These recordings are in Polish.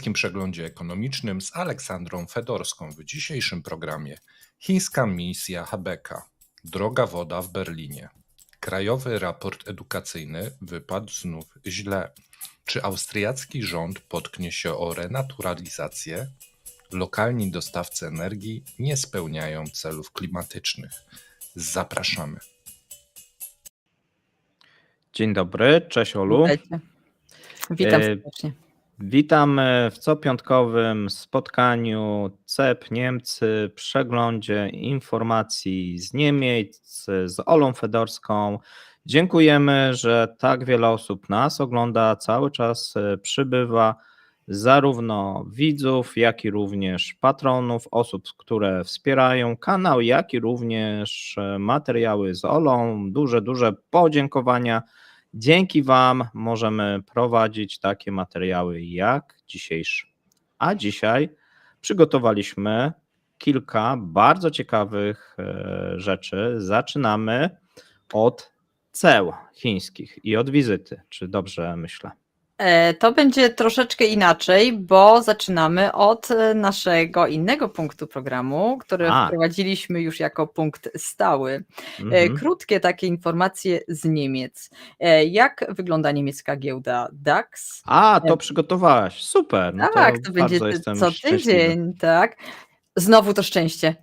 Chińskim Przeglądzie Ekonomicznym z Aleksandrą Fedorską. W dzisiejszym programie chińska misja Habecka, droga woda w Berlinie, krajowy raport edukacyjny wypadł znów źle. Czy austriacki rząd potknie się o renaturalizację? Lokalni dostawcy energii nie spełniają celów klimatycznych. Zapraszamy. Dzień dobry, cześć Olu. Witajcie. Witam serdecznie. Witam w copiątkowym spotkaniu CEP Niemcy, przeglądzie informacji z Niemiec z Olą Fedorską. Dziękujemy, że tak wiele osób nas ogląda, cały czas przybywa, zarówno widzów, jak i również patronów, osób, które wspierają kanał, jak i również materiały z Olą. Duże podziękowania. Dzięki Wam możemy prowadzić takie materiały jak dzisiejszy. A dzisiaj przygotowaliśmy kilka bardzo ciekawych rzeczy. Zaczynamy od ceł chińskich i od wizyty. Czy dobrze myślę? To będzie troszeczkę inaczej, bo zaczynamy od naszego innego punktu programu, który wprowadziliśmy już jako punkt stały. Krótkie takie informacje z Niemiec. Jak wygląda niemiecka giełda DAX? To przygotowałaś, super. No tak, to będzie co tydzień, tak. Znowu to szczęście.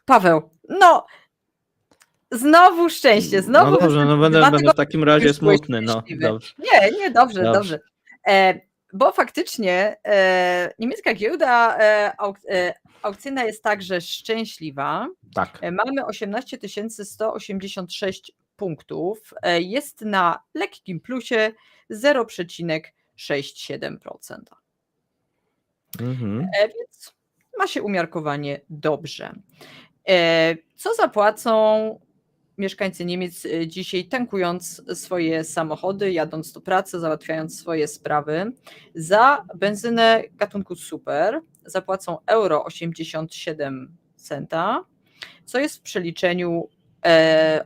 Paweł, znowu szczęście, znowu. No dobrze, będę w takim razie smutny. No, dobrze. Nie, dobrze. Bo faktycznie niemiecka giełda aukcyjna jest także szczęśliwa. Tak. Mamy 18 186 punktów. Jest na lekkim plusie 0,67%. Więc ma się umiarkowanie dobrze. Co zapłacą mieszkańcy Niemiec dzisiaj, tankując swoje samochody, jadąc do pracy, załatwiając swoje sprawy? Za benzynę gatunku super zapłacą euro 87 centa, co jest w przeliczeniu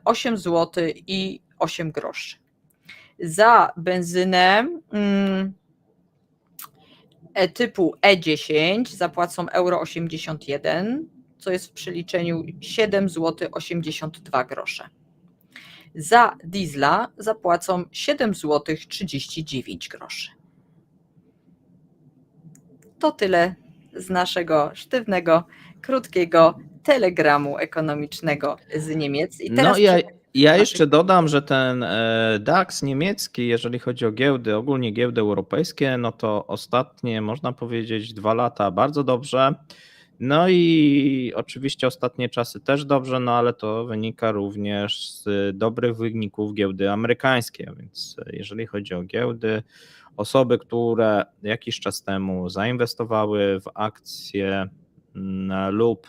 8 zł i 8 groszy. Za benzynę typu E10 zapłacą euro 81, co jest w przeliczeniu 7 zł 82 grosze. Za diesla zapłacą 7 zł 39 groszy. To tyle z naszego sztywnego, krótkiego telegramu ekonomicznego z Niemiec. I teraz ja jeszcze dodam, że ten DAX niemiecki, jeżeli chodzi o giełdy, ogólnie giełdy europejskie, no to ostatnie, można powiedzieć, 2 lata bardzo dobrze. No i oczywiście ostatnie czasy też dobrze, no ale to wynika również z dobrych wyników giełdy amerykańskiej, więc jeżeli chodzi o giełdy, osoby, które jakiś czas temu zainwestowały w akcje lub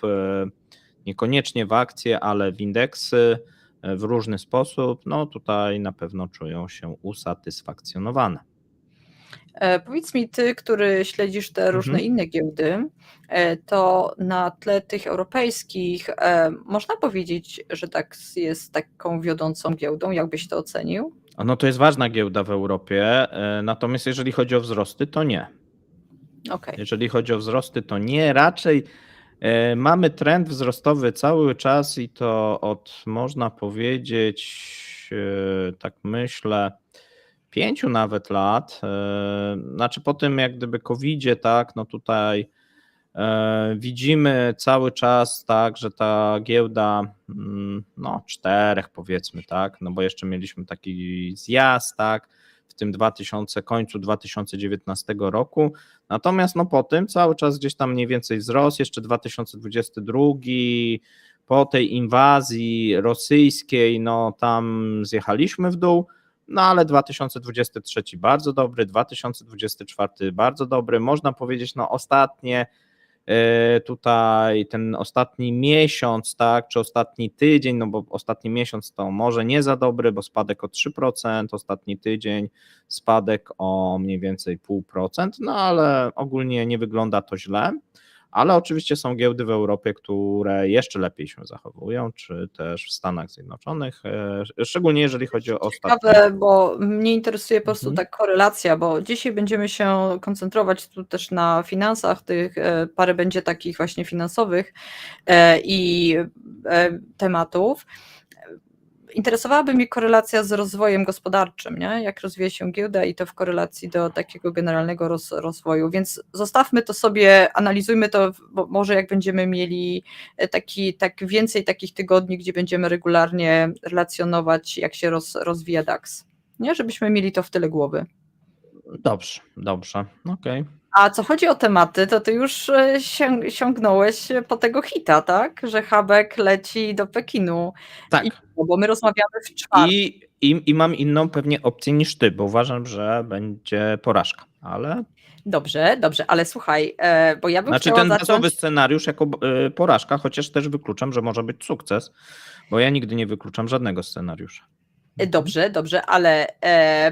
niekoniecznie w akcje, ale w indeksy w różny sposób, no tutaj na pewno czują się usatysfakcjonowane. Powiedz mi, ty, który śledzisz te różne inne giełdy, to na tle tych europejskich można powiedzieć, że DAX jest taką wiodącą giełdą, jakbyś to ocenił? No to jest ważna giełda w Europie, natomiast jeżeli chodzi o wzrosty, to nie. Okay. Jeżeli chodzi o wzrosty, to nie, raczej mamy trend wzrostowy cały czas i to od, można powiedzieć, tak myślę, 5 nawet lat, znaczy po tym jak gdyby COVID-zie, tak, no tutaj widzimy cały czas, tak, że ta giełda, 4 powiedzmy, tak, no bo jeszcze mieliśmy taki zjazd, tak, w tym końcu 2019 roku, natomiast no po tym cały czas gdzieś tam mniej więcej wzrost, jeszcze 2022, po tej inwazji rosyjskiej, no tam zjechaliśmy w dół, no ale 2023 bardzo dobry, 2024 bardzo dobry, można powiedzieć, no ostatnie tutaj ten ostatni miesiąc, tak, czy ostatni tydzień, no bo ostatni miesiąc to może nie za dobry, bo spadek o 3%, ostatni tydzień spadek o mniej więcej 0,5%, no ale ogólnie nie wygląda to źle. ale oczywiście są giełdy w Europie, które jeszcze lepiej się zachowują, czy też w Stanach Zjednoczonych, szczególnie jeżeli chodzi o ostatnie. Ciekawe, bo mnie interesuje po prostu tak korelacja, bo dzisiaj będziemy się koncentrować tu też na finansach, tych parę będzie takich właśnie finansowych i tematów. Interesowałaby mnie korelacja z rozwojem gospodarczym, nie? Jak rozwija się giełda i to w korelacji do takiego generalnego rozwoju, więc zostawmy to sobie, analizujmy to, bo może jak będziemy mieli tak więcej takich tygodni, gdzie będziemy regularnie relacjonować, jak się rozwija DAX, nie? Żebyśmy mieli to w tyle głowy. Dobrze, okej. A co chodzi o tematy, to ty już sięgnąłeś po tego hita, tak? Że Habeck leci do Pekinu. Tak. Bo my rozmawiamy w czwartek. I mam inną pewnie opcję niż ty, bo uważam, że będzie porażka, ale... Dobrze, ale słuchaj, bo ja bym chciała ten zacząć... bazowy scenariusz jako porażka, chociaż też wykluczam, że może być sukces, bo ja nigdy nie wykluczam żadnego scenariusza. Dobrze, ale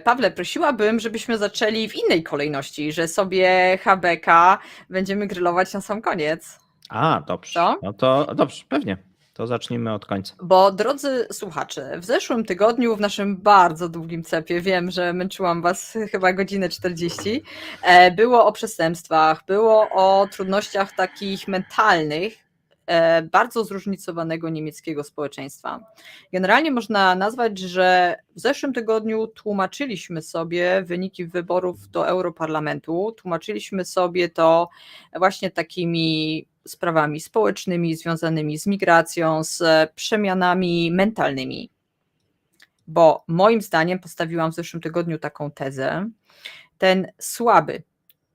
Pawle, prosiłabym, żebyśmy zaczęli w innej kolejności, że sobie Habecka będziemy grillować na sam koniec. Dobrze. Co? No to dobrze, pewnie. To zacznijmy od końca. Bo drodzy słuchacze, w zeszłym tygodniu w naszym bardzo długim cepie, wiem, że męczyłam was chyba godzinę 40, było o przestępstwach, było o trudnościach takich mentalnych, bardzo zróżnicowanego niemieckiego społeczeństwa. Generalnie można nazwać, że w zeszłym tygodniu tłumaczyliśmy sobie wyniki wyborów do Europarlamentu, tłumaczyliśmy sobie to właśnie takimi sprawami społecznymi związanymi z migracją, z przemianami mentalnymi. Bo moim zdaniem postawiłam w zeszłym tygodniu taką tezę, ten słaby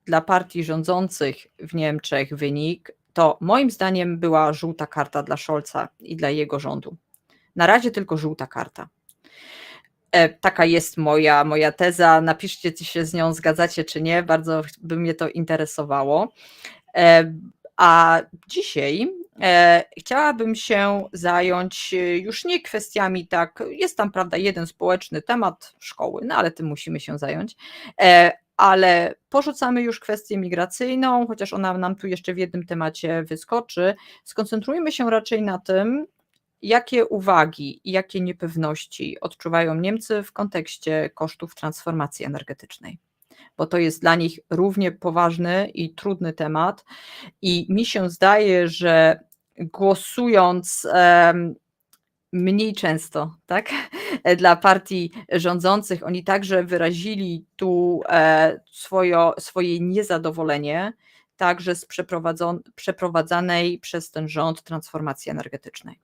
dla partii rządzących w Niemczech wynik to moim zdaniem była żółta karta dla Scholza i dla jego rządu. Na razie tylko żółta karta. Taka jest moja teza, napiszcie, czy się z nią zgadzacie, czy nie, bardzo by mnie to interesowało. A dzisiaj chciałabym się zająć już nie kwestiami tak, jest tam prawda jeden społeczny temat szkoły, no ale tym musimy się zająć, ale porzucamy już kwestię migracyjną, chociaż ona nam tu jeszcze w jednym temacie wyskoczy. Skoncentrujmy się raczej na tym, jakie uwagi i jakie niepewności odczuwają Niemcy w kontekście kosztów transformacji energetycznej, bo to jest dla nich równie poważny i trudny temat i mi się zdaje, że głosując mniej często, tak, dla partii rządzących, oni także wyrazili tu swoje niezadowolenie także z przeprowadzanej przez ten rząd transformacji energetycznej.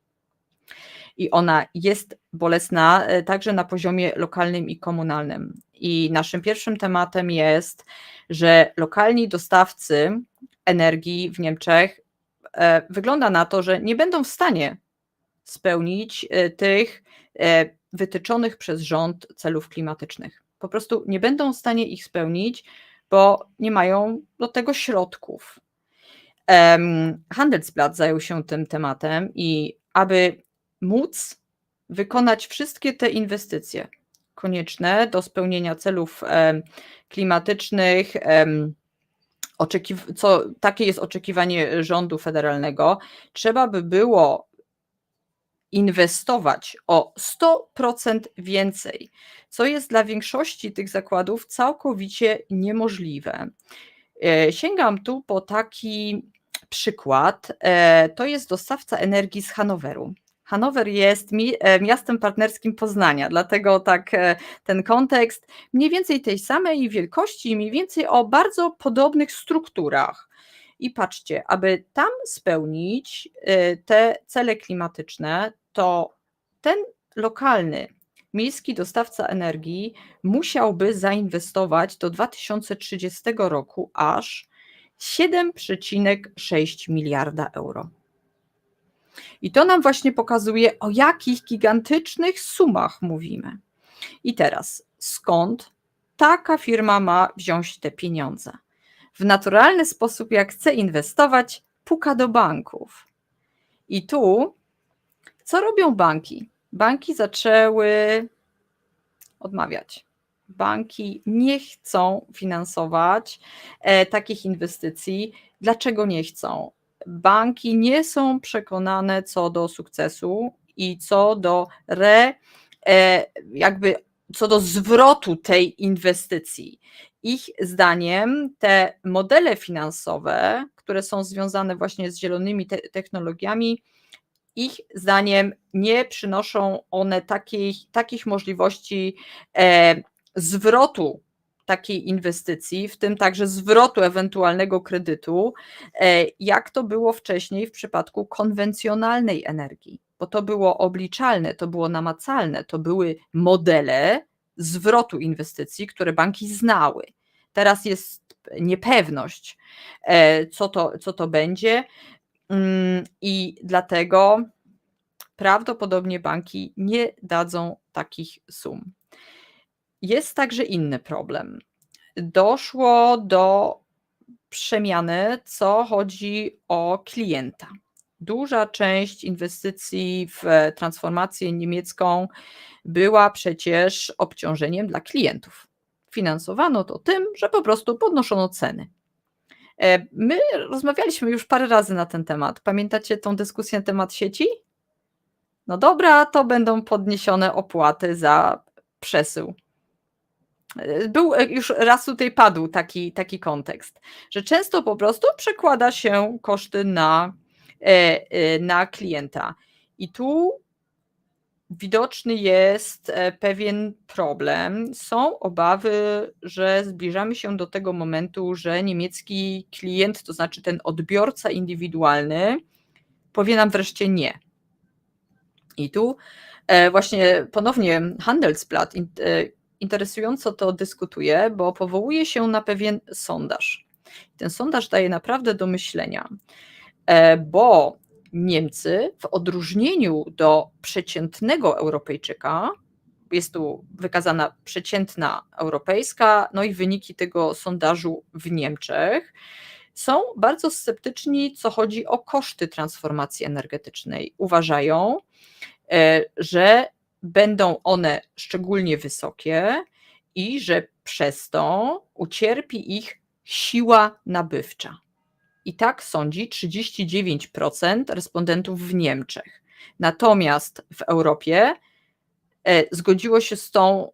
I ona jest bolesna także na poziomie lokalnym i komunalnym. I naszym pierwszym tematem jest, że lokalni dostawcy energii w Niemczech wygląda na to, że nie będą w stanie spełnić tych wytyczonych przez rząd celów klimatycznych. Po prostu nie będą w stanie ich spełnić, bo nie mają do tego środków. Handelsblatt zajął się tym tematem i aby móc wykonać wszystkie te inwestycje konieczne do celów klimatycznych, takie jest oczekiwanie rządu federalnego, trzeba by było inwestować o 100% więcej, co jest dla większości tych zakładów całkowicie niemożliwe. Sięgam tu po taki przykład, to jest dostawca energii z Hanoweru. Hanower jest miastem partnerskim Poznania, dlatego tak ten kontekst mniej więcej tej samej wielkości, mniej więcej o bardzo podobnych strukturach. I patrzcie, aby tam spełnić te cele klimatyczne, to ten lokalny miejski dostawca energii musiałby zainwestować do 2030 roku aż 7,6 miliarda euro. I to nam właśnie pokazuje, o jakich gigantycznych sumach mówimy. I teraz, skąd taka firma ma wziąć te pieniądze? W naturalny sposób, jak chce inwestować, puka do banków. I tu, co robią banki? Banki zaczęły odmawiać. Banki nie chcą finansować takich inwestycji. Dlaczego nie chcą? banki nie są przekonane co do sukcesu i co do zwrotu tej inwestycji. Ich zdaniem te modele finansowe, które są związane właśnie z zielonymi technologiami, ich zdaniem nie przynoszą one takich możliwości zwrotu takiej inwestycji, w tym także zwrotu ewentualnego kredytu, jak to było wcześniej w przypadku konwencjonalnej energii, bo to było obliczalne, to było namacalne, to były modele zwrotu inwestycji, które banki znały. Teraz jest niepewność, co to będzie, i dlatego prawdopodobnie banki nie dadzą takich sum. Jest także inny problem. Doszło do przemiany, co chodzi o klienta. Duża część inwestycji w transformację niemiecką była przecież obciążeniem dla klientów. Finansowano to tym, że po prostu podnoszono ceny. My rozmawialiśmy już parę razy na ten temat. Pamiętacie tą dyskusję na temat sieci? No dobra, to będą podniesione opłaty za przesył. Już raz tutaj padł taki kontekst, że często po prostu przekłada się koszty na klienta. I tu widoczny jest pewien problem. Są obawy, że zbliżamy się do tego momentu, że niemiecki klient, to znaczy ten odbiorca indywidualny, powie nam wreszcie nie. I tu właśnie ponownie Handelsblatt interesująco to dyskutuje, bo powołuje się na pewien sondaż. Ten sondaż daje naprawdę do myślenia, bo Niemcy w odróżnieniu do przeciętnego Europejczyka, jest tu wykazana przeciętna europejska, no i wyniki tego sondażu w Niemczech, są bardzo sceptyczni, co chodzi o koszty transformacji energetycznej. Uważają, że będą one szczególnie wysokie i że przez to ucierpi ich siła nabywcza. I tak sądzi 39% respondentów w Niemczech. Natomiast w Europie zgodziło się z tą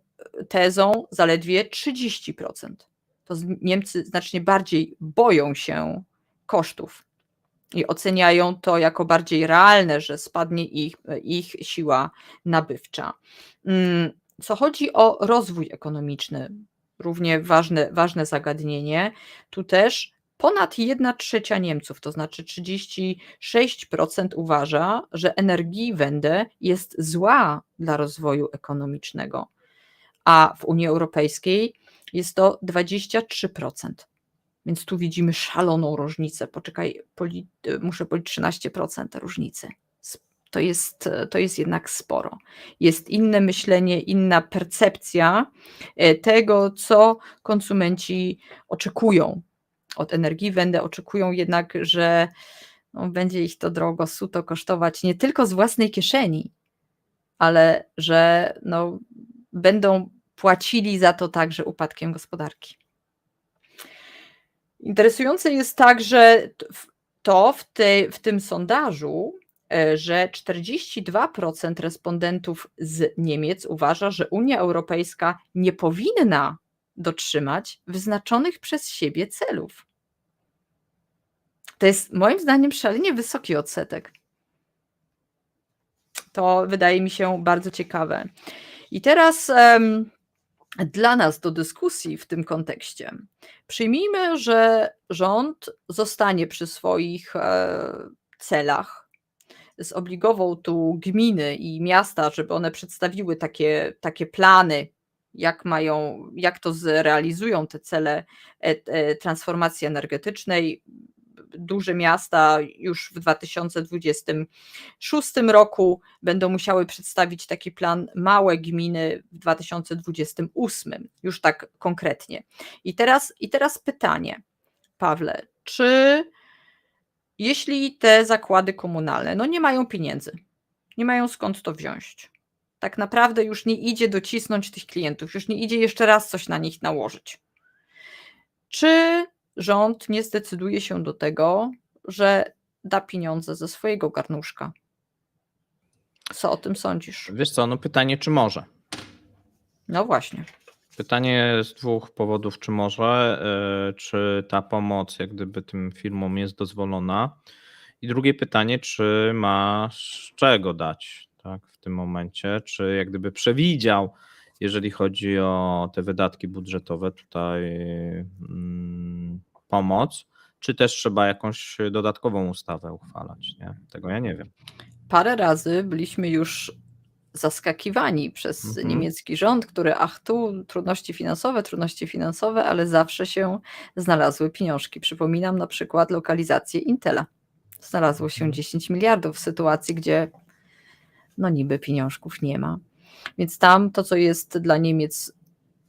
tezą zaledwie 30%. To Niemcy znacznie bardziej boją się kosztów i oceniają to jako bardziej realne, że spadnie ich siła nabywcza. Co chodzi o rozwój ekonomiczny, równie ważne zagadnienie, tu też ponad 1/3 Niemców, to znaczy 36% uważa, że Energiewende jest zła dla rozwoju ekonomicznego, a w Unii Europejskiej jest to 23%. Więc tu widzimy szaloną różnicę. Poczekaj, muszę policzyć 13% różnicy. To jest jednak sporo. Jest inne myślenie, inna percepcja tego, co konsumenci oczekują od Energiewende. Oczekują jednak, że będzie ich to drogo, suto kosztować nie tylko z własnej kieszeni, ale że będą płacili za to także upadkiem gospodarki. Interesujące jest także w tym sondażu, że 42% respondentów z Niemiec uważa, że Unia Europejska nie powinna dotrzymać wyznaczonych przez siebie celów. To jest moim zdaniem szalenie wysoki odsetek. To wydaje mi się bardzo ciekawe. I teraz dla nas do dyskusji w tym kontekście przyjmijmy, że rząd zostanie przy swoich celach, zobligował tu gminy i miasta, żeby one przedstawiły takie plany, jak to zrealizują te cele transformacji energetycznej. Duże miasta już w 2026 roku będą musiały przedstawić taki plan, małe gminy w 2028, już tak konkretnie. I teraz pytanie, Pawle, czy jeśli te zakłady komunalne nie mają pieniędzy, nie mają skąd to wziąć, tak naprawdę już nie idzie docisnąć tych klientów, już nie idzie jeszcze raz coś na nich nałożyć, czy rząd nie zdecyduje się do tego, że da pieniądze ze swojego garnuszka. Co o tym sądzisz? Wiesz co, no pytanie, czy może? No właśnie. Pytanie z dwóch powodów, czy może, czy ta pomoc jak gdyby tym firmom jest dozwolona. I drugie pytanie, czy ma z czego dać, tak, w tym momencie, czy jak gdyby przewidział, jeżeli chodzi o te wydatki budżetowe tutaj pomoc, czy też trzeba jakąś dodatkową ustawę uchwalać, nie? Tego ja nie wiem. Parę razy byliśmy już zaskakiwani przez niemiecki rząd, który tu trudności finansowe, ale zawsze się znalazły pieniążki. Przypominam na przykład lokalizację Intela. Znalazło się 10 miliardów w sytuacji, gdzie no niby pieniążków nie ma. Więc tam to, co jest dla Niemiec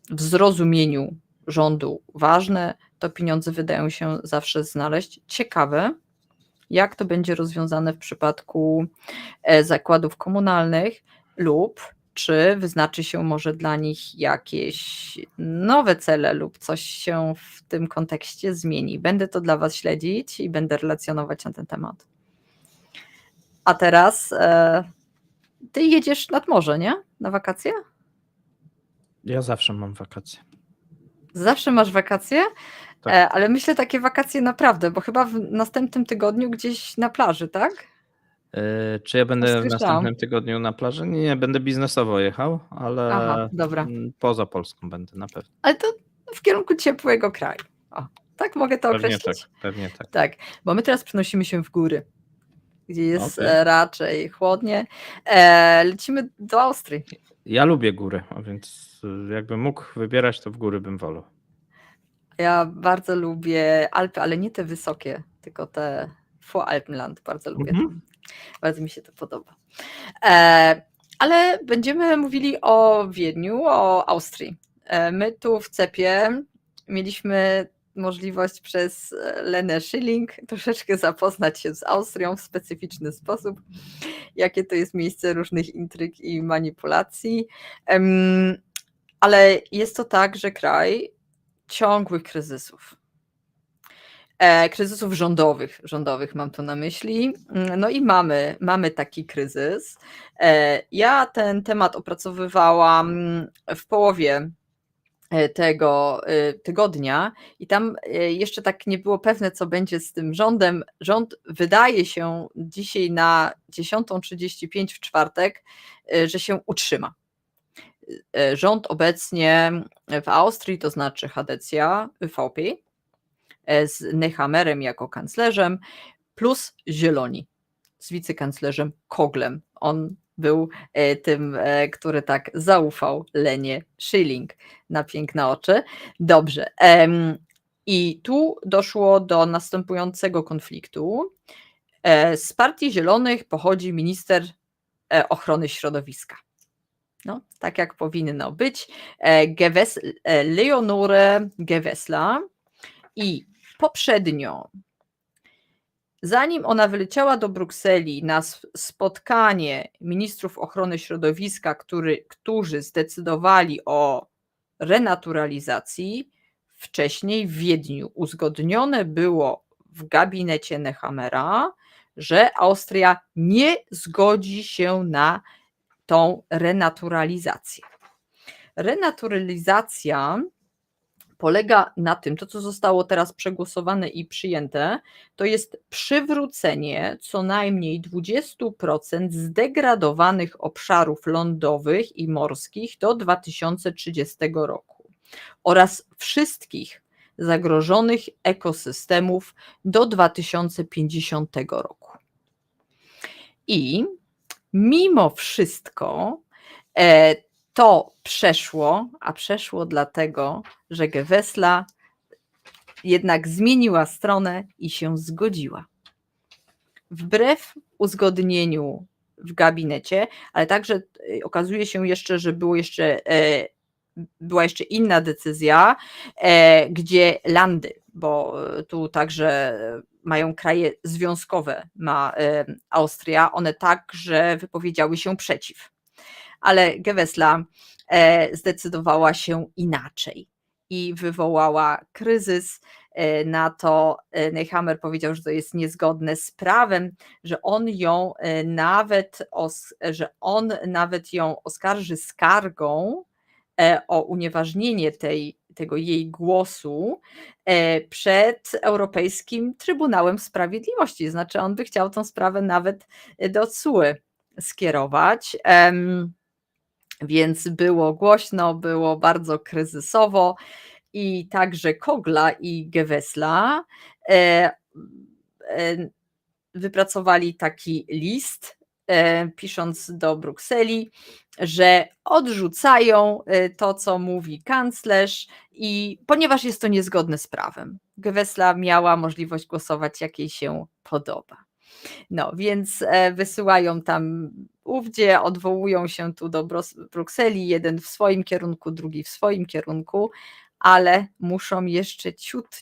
w zrozumieniu rządu ważne, to pieniądze wydają się zawsze znaleźć. Ciekawe, jak to będzie rozwiązane w przypadku zakładów komunalnych lub czy wyznaczy się może dla nich jakieś nowe cele lub coś się w tym kontekście zmieni. Będę to dla Was śledzić i będę relacjonować na ten temat. A teraz Ty jedziesz nad morze, nie? Na wakacje? Ja zawsze mam wakacje. Zawsze masz wakacje? Tak. Ale myślę takie wakacje naprawdę, bo chyba w następnym tygodniu gdzieś na plaży, tak? Czy ja będę w Słyszałam. następnym tygodniu na plaży? Nie, będę biznesowo jechał, ale Aha, dobra. poza Polską będę na pewno. Ale to w kierunku ciepłego kraju. O, tak mogę to Pewnie określić? tak, pewnie tak. Tak, bo my teraz przenosimy się w góry, gdzie jest Okej. raczej chłodnie. Lecimy do Austrii. Ja lubię góry, a więc jakbym mógł wybierać, to w góry bym wolał. Ja bardzo lubię Alpy, ale nie te wysokie, tylko te Voralpenland. Bardzo lubię to. Bardzo mi się to podoba. Ale będziemy mówili o Wiedniu, o Austrii. My tu w CEP-ie mieliśmy możliwość przez Lenę Schilling troszeczkę zapoznać się z Austrią w specyficzny sposób, jakie to jest miejsce różnych intryg i manipulacji. Ale jest to także kraj ciągłych kryzysów. Kryzysów rządowych mam tu na myśli. No i mamy taki kryzys. Ja ten temat opracowywałam w połowie tego tygodnia i tam jeszcze tak nie było pewne, co będzie z tym rządem. Rząd wydaje się dzisiaj na 10:35 w czwartek, że się utrzyma. Rząd obecnie w Austrii, to znaczy Chadecja, ÖVP, z Nehammerem jako kanclerzem, plus Zieloni z wicekanclerzem Koglem. On był tym, który tak zaufał Lenie Schilling na piękne oczy. Dobrze. I tu doszło do następującego konfliktu. Z partii Zielonych pochodzi minister ochrony środowiska. No, tak jak powinno być. Leonore Gewessler. I poprzednio, zanim ona wyleciała do Brukseli na spotkanie ministrów ochrony środowiska, którzy zdecydowali o renaturalizacji, wcześniej w Wiedniu uzgodnione było w gabinecie Nehammera, że Austria nie zgodzi się na tą renaturalizację. Renaturalizacja polega na tym, to co zostało teraz przegłosowane i przyjęte, to jest przywrócenie co najmniej 20% zdegradowanych obszarów lądowych i morskich do 2030 roku oraz wszystkich zagrożonych ekosystemów do 2050 roku. I mimo wszystko to przeszło, a przeszło dlatego, że Gewessler jednak zmieniła stronę i się zgodziła. Wbrew uzgodnieniu w gabinecie, ale także okazuje się jeszcze, że była jeszcze inna decyzja, gdzie landy, bo tu także mają kraje związkowe, ma Austria, one także wypowiedziały się przeciw. Ale Gewessler zdecydowała się inaczej i wywołała kryzys Na to Nehammer powiedział, że to jest niezgodne z prawem, że on nawet ją oskarży skargą o unieważnienie tego jej głosu przed Europejskim Trybunałem Sprawiedliwości. Znaczy on by chciał tą sprawę nawet do TSUE skierować. Więc było głośno, było bardzo kryzysowo i także Kogla i Gewessler wypracowali taki list, pisząc do Brukseli, że odrzucają to, co mówi kanclerz, i ponieważ jest to niezgodne z prawem. Gewessler miała możliwość głosować, jak jej się podoba. No, więc wysyłają tam ówdzie, odwołują się tu do Brukseli, jeden w swoim kierunku, drugi w swoim kierunku, ale muszą jeszcze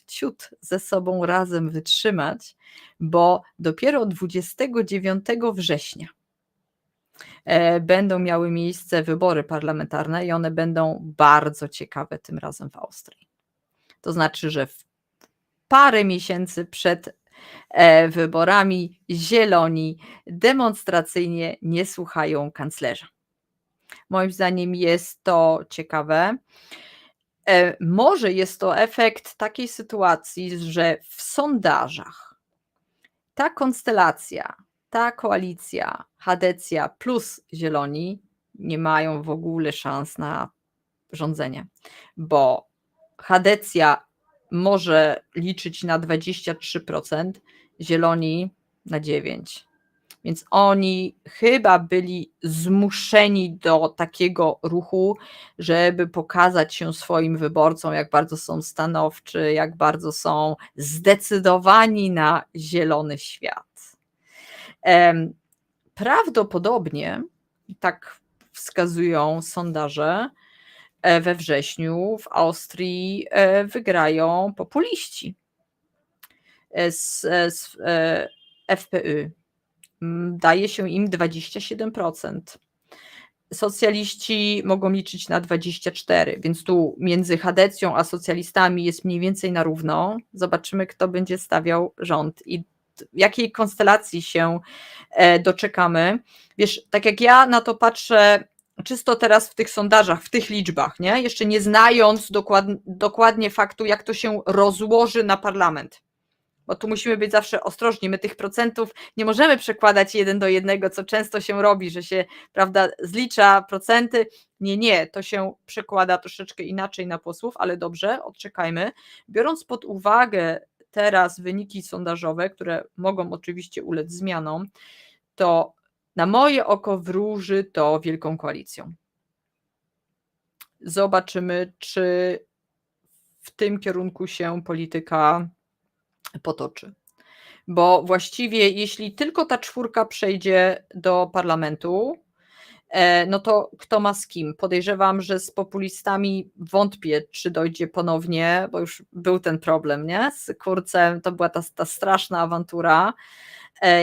ciut ze sobą razem wytrzymać, bo dopiero 29 września będą miały miejsce wybory parlamentarne i one będą bardzo ciekawe tym razem w Austrii. To znaczy, że w parę miesięcy przed wyborami zieloni demonstracyjnie nie słuchają kanclerza. Moim zdaniem jest to ciekawe. Może jest to efekt takiej sytuacji, że w sondażach ta konstelacja, ta koalicja Chadecja plus Zieloni nie mają w ogóle szans na rządzenie, bo Chadecja może liczyć na 23%, Zieloni na 9%. Więc oni chyba byli zmuszeni do takiego ruchu, żeby pokazać się swoim wyborcom, jak bardzo są stanowczy, jak bardzo są zdecydowani na zielony świat. Prawdopodobnie, tak wskazują sondaże, we wrześniu w Austrii wygrają populiści z FPÖ. Daje się im 27%. Socjaliści mogą liczyć na 24%, więc tu między Chadecją a socjalistami jest mniej więcej na równo. Zobaczymy, kto będzie stawiał rząd i jakiej konstelacji się doczekamy. Wiesz, tak jak ja na to patrzę czysto teraz w tych sondażach, w tych liczbach, nie? Jeszcze nie znając dokładnie faktu, jak to się rozłoży na parlament. Bo tu musimy być zawsze ostrożni, my tych procentów nie możemy przekładać 1:1, co często się robi, że się, prawda, zlicza procenty. Nie, to się przekłada troszeczkę inaczej na posłów, ale dobrze, odczekajmy. Biorąc pod uwagę teraz wyniki sondażowe, które mogą oczywiście ulec zmianom, to na moje oko wróży to wielką koalicją. Zobaczymy, czy w tym kierunku się polityka potoczy. Bo właściwie jeśli tylko ta czwórka przejdzie do parlamentu, no to kto ma z kim? Podejrzewam, że z populistami wątpię, czy dojdzie ponownie, bo już był ten problem, nie? Z Kurzem to była ta straszna awantura.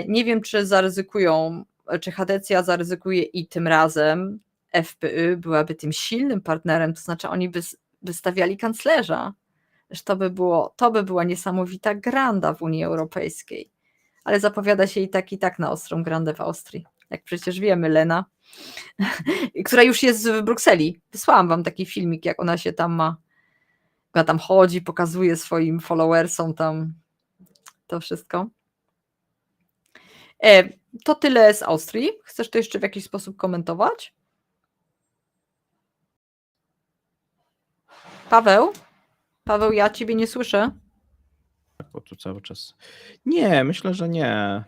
Nie wiem, czy zaryzykują, czy Chadecja zaryzykuje i tym razem FPÖ byłaby tym silnym partnerem, to znaczy oni by wystawiali kanclerza. Że to by była niesamowita granda w Unii Europejskiej. Ale zapowiada się i tak na ostrą grandę w Austrii. Jak przecież wiemy, Lena, która już jest w Brukseli. Wysłałam wam taki filmik, jak ona się tam ma. Ona tam chodzi, pokazuje swoim followersom tam to wszystko. To tyle z Austrii. Chcesz to jeszcze w jakiś sposób komentować? Paweł, ja ciebie nie słyszę. Bo tu cały czas. Nie, myślę, że nie.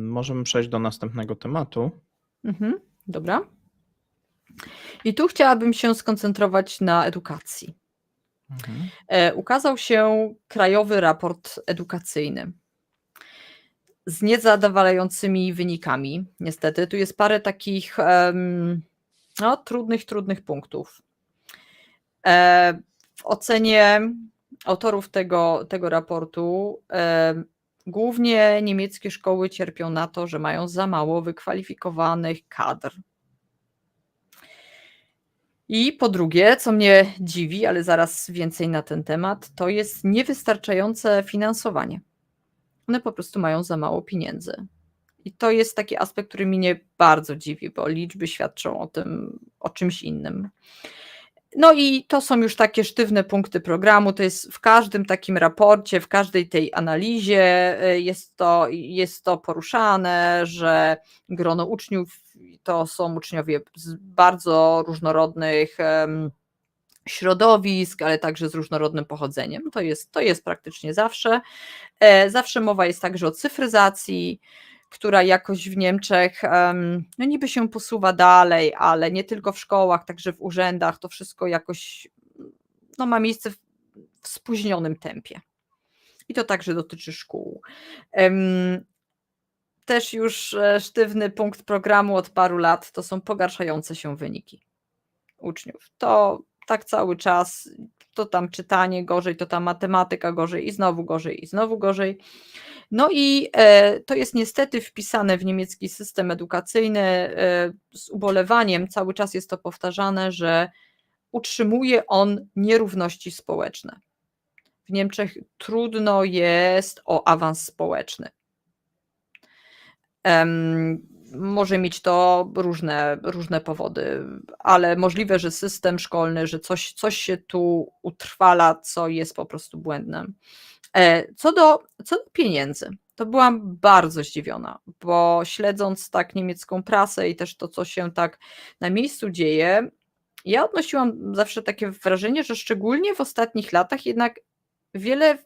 Możemy przejść do następnego tematu. Dobra. I tu chciałabym się skoncentrować na edukacji. Ukazał się krajowy raport edukacyjny z niezadowalającymi wynikami. Niestety, tu jest parę takich trudnych punktów. W ocenie autorów tego raportu głównie niemieckie szkoły cierpią na to, że mają za mało wykwalifikowanych kadr. I po drugie, co mnie dziwi, ale zaraz więcej na ten temat, to jest niewystarczające finansowanie. One po prostu mają za mało pieniędzy. I to jest taki aspekt, który mnie bardzo dziwi, bo liczby świadczą o tym, o czymś innym. No i to są już takie sztywne punkty programu, to jest w każdym takim raporcie, w każdej tej analizie jest to poruszane, że grono uczniów to są uczniowie z bardzo różnorodnych środowisk, ale także z różnorodnym pochodzeniem. To jest praktycznie zawsze. Zawsze mowa jest także o cyfryzacji, która jakoś w Niemczech no niby się posuwa dalej, ale nie tylko w szkołach, także w urzędach to wszystko jakoś no, ma miejsce w spóźnionym tempie. I to także dotyczy szkół. Też już sztywny punkt programu od paru lat to są pogarszające się wyniki uczniów. To tak cały czas, to tam czytanie gorzej, to tam matematyka gorzej i znowu gorzej i znowu gorzej. No i to jest niestety wpisane w niemiecki system edukacyjny z ubolewaniem, cały czas jest to powtarzane, że utrzymuje on nierówności społeczne. W Niemczech trudno jest o awans społeczny. Może mieć to różne powody, ale możliwe, że system szkolny, że coś się tu utrwala, co jest po prostu błędne. Co do pieniędzy, to byłam bardzo zdziwiona, bo śledząc tak niemiecką prasę i też to, co się tak na miejscu dzieje, ja odnosiłam zawsze takie wrażenie, że szczególnie w ostatnich latach jednak wiele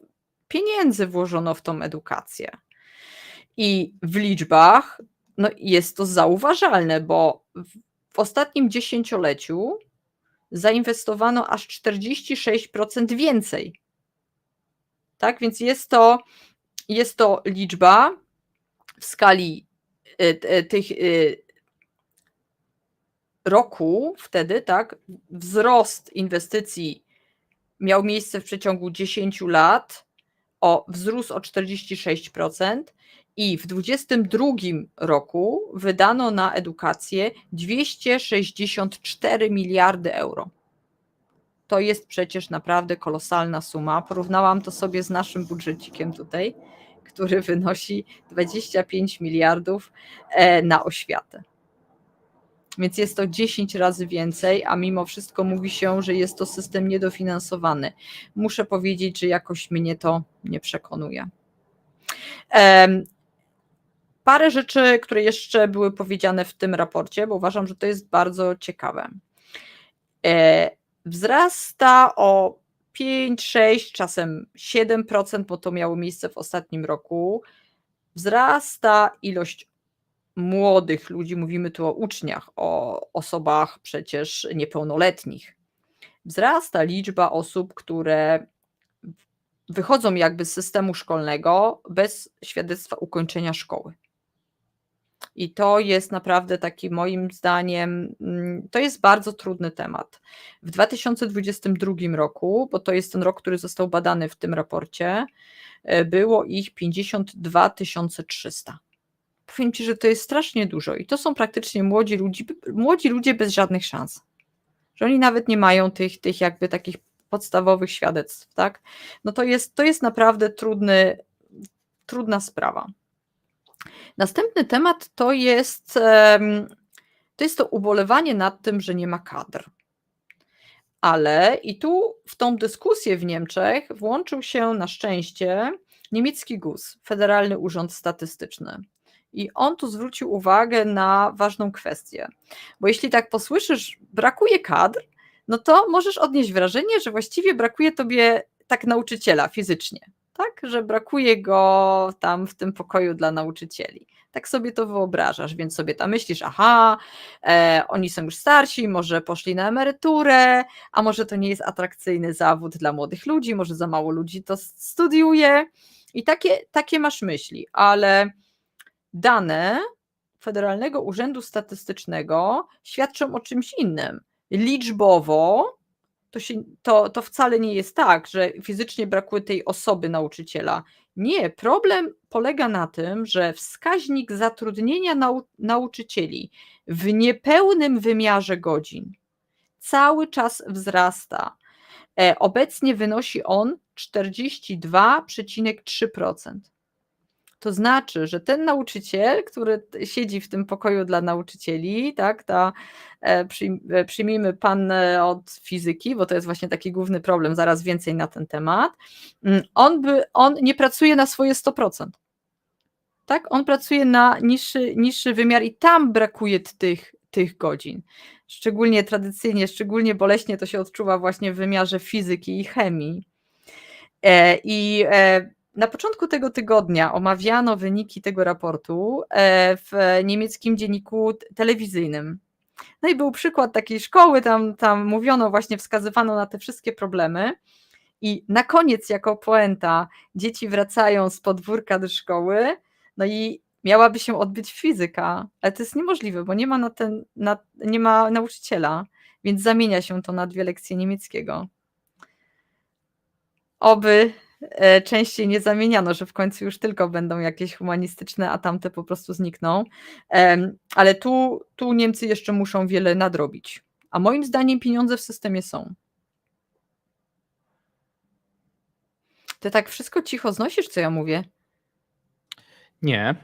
pieniędzy włożono w tą edukację. I w liczbach no jest to zauważalne, bo w ostatnim dziesięcioleciu zainwestowano aż 46% więcej. Tak, więc jest to liczba w skali tych roku wtedy, tak, wzrost inwestycji miał miejsce w przeciągu 10 lat, wzrósł o 46%. I w 2022 roku wydano na edukację 264 miliardy euro. To jest przecież naprawdę kolosalna suma. Porównałam to sobie z naszym budżecikiem tutaj, który wynosi 25 miliardów na oświatę. Więc jest to 10 razy więcej, a mimo wszystko mówi się, że jest to system niedofinansowany. Muszę powiedzieć, że jakoś mnie to nie przekonuje. Parę rzeczy, które jeszcze były powiedziane w tym raporcie, bo uważam, że to jest bardzo ciekawe. Wzrasta o 5, 6, czasem 7%, bo to miało miejsce w ostatnim roku. Wzrasta ilość młodych ludzi, mówimy tu o uczniach, o osobach przecież niepełnoletnich. Wzrasta liczba osób, które wychodzą jakby z systemu szkolnego bez świadectwa ukończenia szkoły. I to jest naprawdę taki, moim zdaniem, to jest bardzo trudny temat. W 2022 roku, bo to jest ten rok, który został badany w tym raporcie, było ich 52 300. Powiem Ci, że to jest strasznie dużo i to są praktycznie młodzi ludzie bez żadnych szans. Że oni nawet nie mają tych jakby takich podstawowych świadectw, tak? No to jest naprawdę trudna sprawa. Następny temat to jest to ubolewanie nad tym, że nie ma kadr. Ale i tu w tą dyskusję w Niemczech włączył się na szczęście niemiecki GUS, Federalny Urząd Statystyczny. I on tu zwrócił uwagę na ważną kwestię, bo jeśli tak posłyszysz, brakuje kadr, no to możesz odnieść wrażenie, że właściwie brakuje tobie tak nauczyciela fizycznie, tak, że brakuje go tam w tym pokoju dla nauczycieli. Tak sobie to wyobrażasz, więc sobie tam myślisz, oni są już starsi, może poszli na emeryturę, a może to nie jest atrakcyjny zawód dla młodych ludzi, może za mało ludzi to studiuje i takie masz myśli, ale dane Federalnego Urzędu Statystycznego świadczą o czymś innym. Liczbowo to wcale nie jest tak, że fizycznie brakuje tej osoby nauczyciela. Nie, problem polega na tym, że wskaźnik zatrudnienia nauczycieli w niepełnym wymiarze godzin cały czas wzrasta. Obecnie wynosi on 42,3%. To znaczy, że ten nauczyciel, który siedzi w tym pokoju dla nauczycieli, tak, przyjmijmy pannę od fizyki, bo to jest właśnie taki główny problem, zaraz więcej na ten temat, on nie pracuje na swoje 100%. Tak? On pracuje na niższy wymiar i tam brakuje tych godzin. Szczególnie tradycyjnie, szczególnie boleśnie to się odczuwa właśnie w wymiarze fizyki i chemii. Na początku tego tygodnia omawiano wyniki tego raportu w niemieckim dzienniku telewizyjnym. No i był przykład takiej szkoły, tam mówiono właśnie, wskazywano na te wszystkie problemy i na koniec jako puenta dzieci wracają z podwórka do szkoły, no i miałaby się odbyć fizyka, ale to jest niemożliwe, bo nie ma nauczyciela, więc zamienia się to na 2 lekcje niemieckiego. Oby częściej nie zamieniano, że w końcu już tylko będą jakieś humanistyczne, a tamte po prostu znikną. Ale tu Niemcy jeszcze muszą wiele nadrobić. A moim zdaniem pieniądze w systemie są. Ty tak wszystko cicho znosisz, co ja mówię?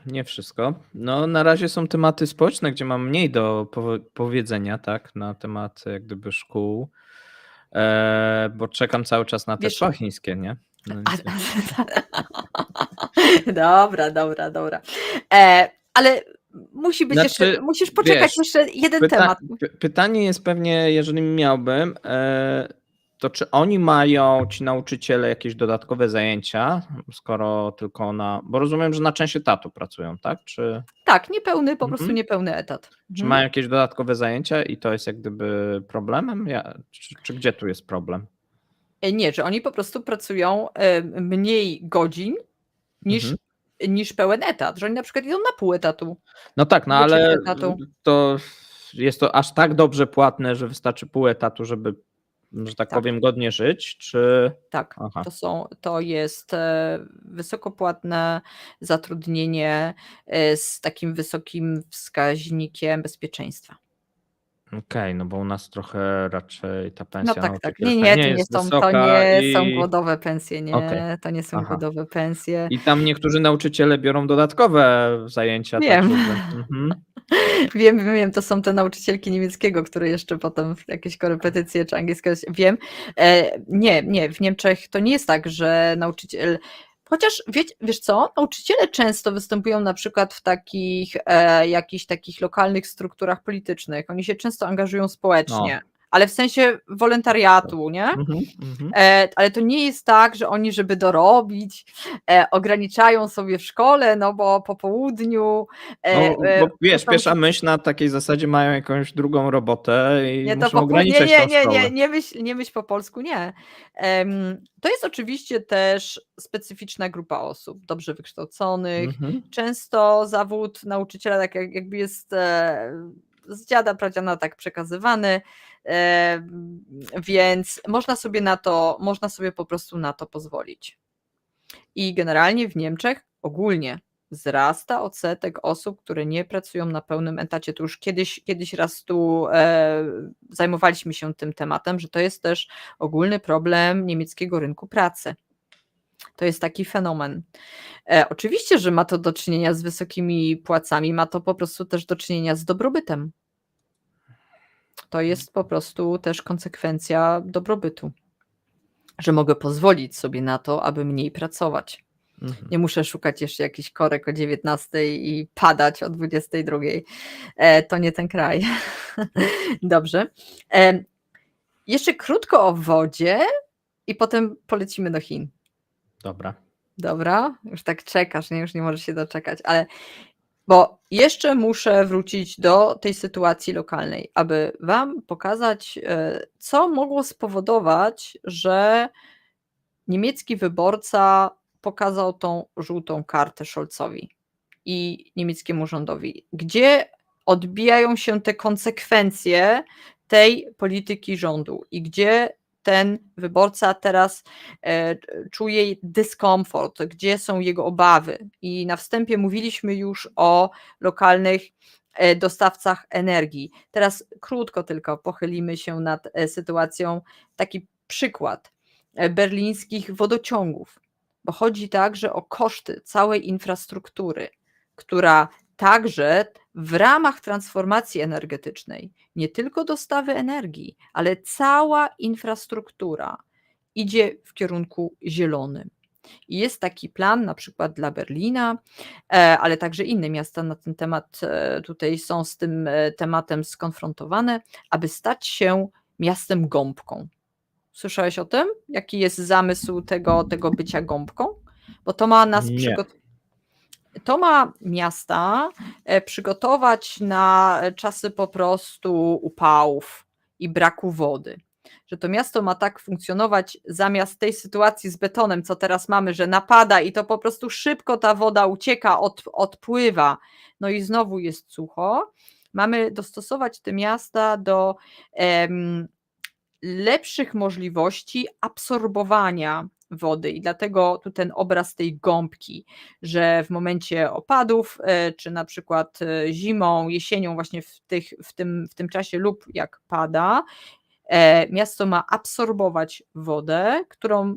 Nie wszystko. No, na razie są tematy społeczne, gdzie mam mniej do powiedzenia, tak, na temat jak gdyby szkół, bo czekam cały czas na te szkoły chińskie, nie? No, Dobra. Ale musi być jeszcze, musisz poczekać jeszcze jeden temat. Pytanie jest pewnie, jeżeli miałbym, to czy oni mają, ci nauczyciele, jakieś dodatkowe zajęcia, skoro tylko bo rozumiem, że na część etatu pracują, tak? Tak, niepełny, po prostu niepełny etat. Czy mają jakieś dodatkowe zajęcia i to jest jak gdyby problemem? Czy gdzie tu jest problem? Nie, że oni po prostu pracują mniej godzin niż pełen etat, że oni na przykład idą na pół etatu. No tak, ale to jest to aż tak dobrze płatne, że wystarczy pół etatu, żeby, że tak powiem, godnie żyć, czy... Tak, to jest wysoko płatne zatrudnienie z takim wysokim wskaźnikiem bezpieczeństwa. Okej, no bo u nas trochę raczej ta pensja... No tak. Nie są głodowe pensje, nie, to nie są głodowe pensje. I tam niektórzy nauczyciele biorą dodatkowe zajęcia. Wiem. Wiem, to są te nauczycielki niemieckiego, które jeszcze potem jakieś korepetycje czy angielskiego, wiem. Nie, w Niemczech to nie jest tak, że nauczyciel... Chociaż wiesz co, nauczyciele często występują na przykład w jakichś takich lokalnych strukturach politycznych. Oni się często angażują społecznie, ale w sensie wolontariatu, nie? Ale to nie jest tak, że oni, żeby dorobić, ograniczają sobie w szkole, no bo po południu... bo wiesz, pierwsza myśl na takiej zasadzie mają jakąś drugą robotę i muszą ograniczać tą szkołę. Nie myśl po polsku, nie. To jest oczywiście też specyficzna grupa osób, dobrze wykształconych. Często zawód nauczyciela tak jakby jest z dziada, pradziada tak przekazywany, więc można sobie po prostu na to pozwolić. I generalnie w Niemczech ogólnie wzrasta odsetek osób, które nie pracują na pełnym etacie. To już kiedyś raz tu zajmowaliśmy się tym tematem, że to jest też ogólny problem niemieckiego rynku pracy. To jest taki fenomen. Oczywiście, że ma to do czynienia z wysokimi płacami, ma to po prostu też do czynienia z dobrobytem. To jest po prostu też konsekwencja dobrobytu, że mogę pozwolić sobie na to, aby mniej pracować. Nie muszę szukać jeszcze jakichś korek o 19 i padać o 22. To nie ten kraj. Dobrze. Jeszcze krótko o wodzie i potem polecimy do Chin. Dobra, już tak czekasz, już nie możesz się doczekać, ale bo jeszcze muszę wrócić do tej sytuacji lokalnej, aby wam pokazać, co mogło spowodować, że niemiecki wyborca pokazał tą żółtą kartę Scholzowi i niemieckiemu rządowi, gdzie odbijają się te konsekwencje tej polityki rządu i gdzie ten wyborca teraz czuje dyskomfort, gdzie są jego obawy. I na wstępie mówiliśmy już o lokalnych dostawcach energii. Teraz krótko tylko pochylimy się nad sytuacją, taki przykład berlińskich wodociągów, bo chodzi także o koszty całej infrastruktury, która także w ramach transformacji energetycznej, nie tylko dostawy energii, ale cała infrastruktura idzie w kierunku zielonym. I jest taki plan na przykład dla Berlina, ale także inne miasta na ten temat tutaj są z tym tematem skonfrontowane, aby stać się miastem gąbką. Słyszałeś o tym? Jaki jest zamysł tego bycia gąbką? Bo to ma nas to ma miasta przygotować na czasy po prostu upałów i braku wody. Że to miasto ma tak funkcjonować zamiast tej sytuacji z betonem, co teraz mamy, że napada i to po prostu szybko ta woda ucieka, odpływa, no i znowu jest sucho. Mamy dostosować te miasta do lepszych możliwości absorbowania wody i dlatego tu ten obraz tej gąbki, że w momencie opadów, czy na przykład zimą, jesienią właśnie w tym czasie lub jak pada, miasto ma absorbować wodę,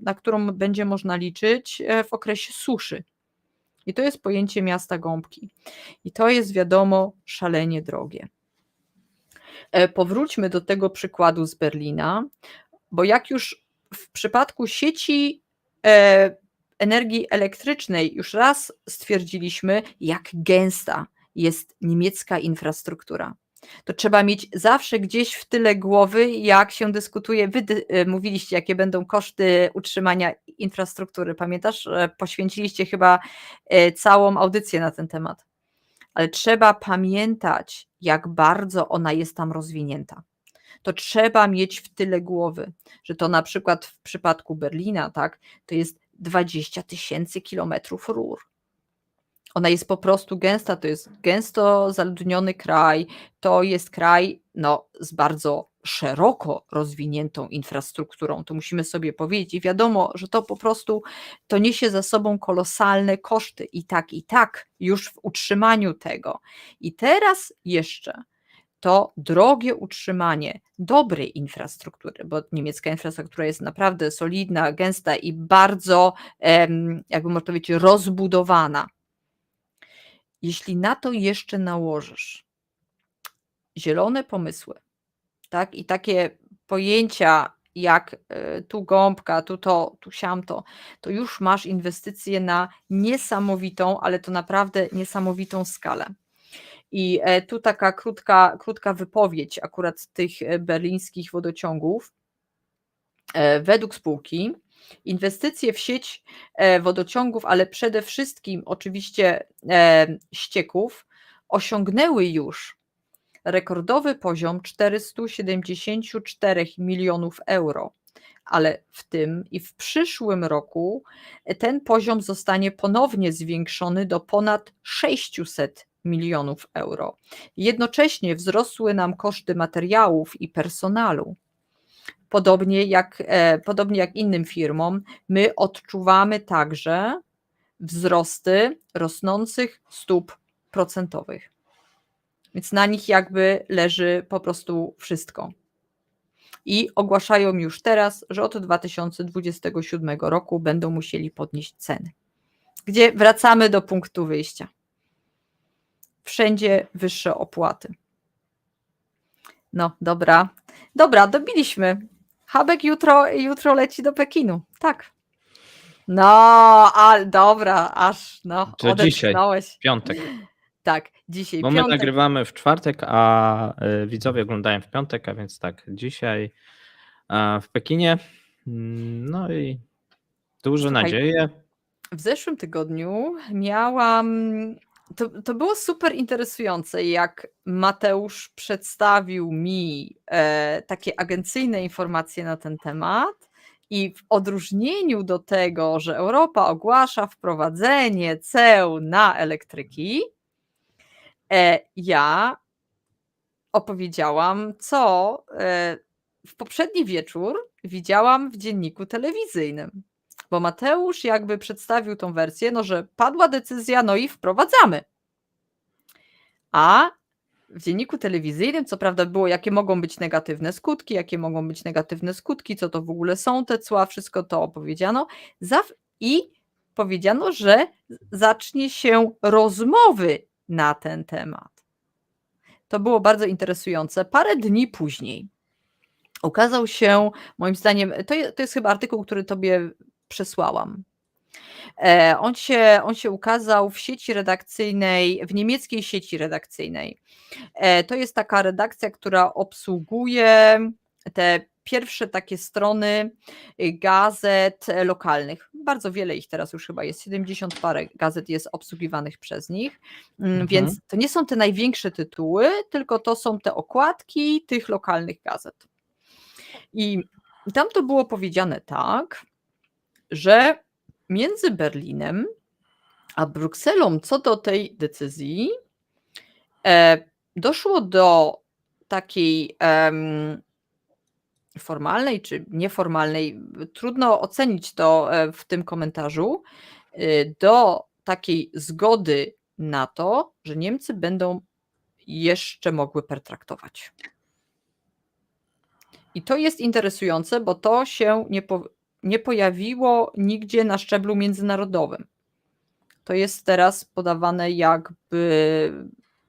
na którą będzie można liczyć w okresie suszy. I to jest pojęcie miasta gąbki. I to jest wiadomo szalenie drogie. Powróćmy do tego przykładu z Berlina, bo jak już w przypadku sieci energii elektrycznej już raz stwierdziliśmy, jak gęsta jest niemiecka infrastruktura. To trzeba mieć zawsze gdzieś w tyle głowy, jak się dyskutuje. Wy mówiliście, jakie będą koszty utrzymania infrastruktury. Pamiętasz? Poświęciliście chyba całą audycję na ten temat. Ale trzeba pamiętać, jak bardzo ona jest tam rozwinięta. To trzeba mieć w tyle głowy, że to na przykład w przypadku Berlina, tak, to jest 20 000 kilometrów rur. Ona jest po prostu gęsta, to jest gęsto zaludniony kraj, to jest kraj z bardzo szeroko rozwiniętą infrastrukturą, to musimy sobie powiedzieć i wiadomo, że to po prostu to niesie za sobą kolosalne koszty i tak już w utrzymaniu tego. I teraz jeszcze to drogie utrzymanie dobrej infrastruktury, bo niemiecka infrastruktura jest naprawdę solidna, gęsta i bardzo, jakby można powiedzieć, rozbudowana. Jeśli na to jeszcze nałożysz zielone pomysły, tak, i takie pojęcia jak tu gąbka, tu to, tu siamto, to już masz inwestycje na niesamowitą, ale to naprawdę niesamowitą skalę. I tu taka krótka wypowiedź akurat tych berlińskich wodociągów. Według spółki inwestycje w sieć wodociągów, ale przede wszystkim oczywiście ścieków, osiągnęły już rekordowy poziom 474 milionów euro, ale w tym i w przyszłym roku ten poziom zostanie ponownie zwiększony do ponad 600 milionów euro. Jednocześnie wzrosły nam koszty materiałów i personalu. Podobnie jak innym firmom, my odczuwamy także wzrosty rosnących stóp procentowych. Więc na nich jakby leży po prostu wszystko. I ogłaszają już teraz, że od 2027 roku będą musieli podnieść ceny. Gdzie wracamy do punktu wyjścia. Wszędzie wyższe opłaty. No, dobra, dobiliśmy. Habeck jutro leci do Pekinu, tak. No, ale dobra, aż odetchnąłeś. Dzisiaj, piątek. Tak, dzisiaj Bo piątek. My nagrywamy w czwartek, a widzowie oglądają w piątek, a więc tak, dzisiaj w Pekinie. No i duże nadzieje. W zeszłym tygodniu miałam... To było super interesujące, jak Mateusz przedstawił mi takie agencyjne informacje na ten temat i w odróżnieniu do tego, że Europa ogłasza wprowadzenie ceł na elektryki, ja opowiedziałam, co w poprzedni wieczór widziałam w dzienniku telewizyjnym. Bo Mateusz jakby przedstawił tą wersję, że padła decyzja, i wprowadzamy. A w dzienniku telewizyjnym, co prawda było, jakie mogą być negatywne skutki, co to w ogóle są te cła, wszystko to opowiedziano i powiedziano, że zacznie się rozmowy na ten temat. To było bardzo interesujące. Parę dni później ukazał się, moim zdaniem, to jest chyba artykuł, który tobie przesłałam. On się ukazał w sieci redakcyjnej, w niemieckiej sieci redakcyjnej. To jest taka redakcja, która obsługuje te pierwsze takie strony gazet lokalnych. Bardzo wiele ich teraz już chyba jest, 70 parę gazet jest obsługiwanych przez nich, więc to nie są te największe tytuły, tylko to są te okładki tych lokalnych gazet. I tam to było powiedziane tak, że między Berlinem a Brukselą co do tej decyzji doszło do takiej formalnej czy nieformalnej, trudno ocenić to w tym komentarzu, do takiej zgody na to, że Niemcy będą jeszcze mogły pertraktować. I to jest interesujące, bo to się nie pojawiło nigdzie na szczeblu międzynarodowym. To jest teraz podawane jakby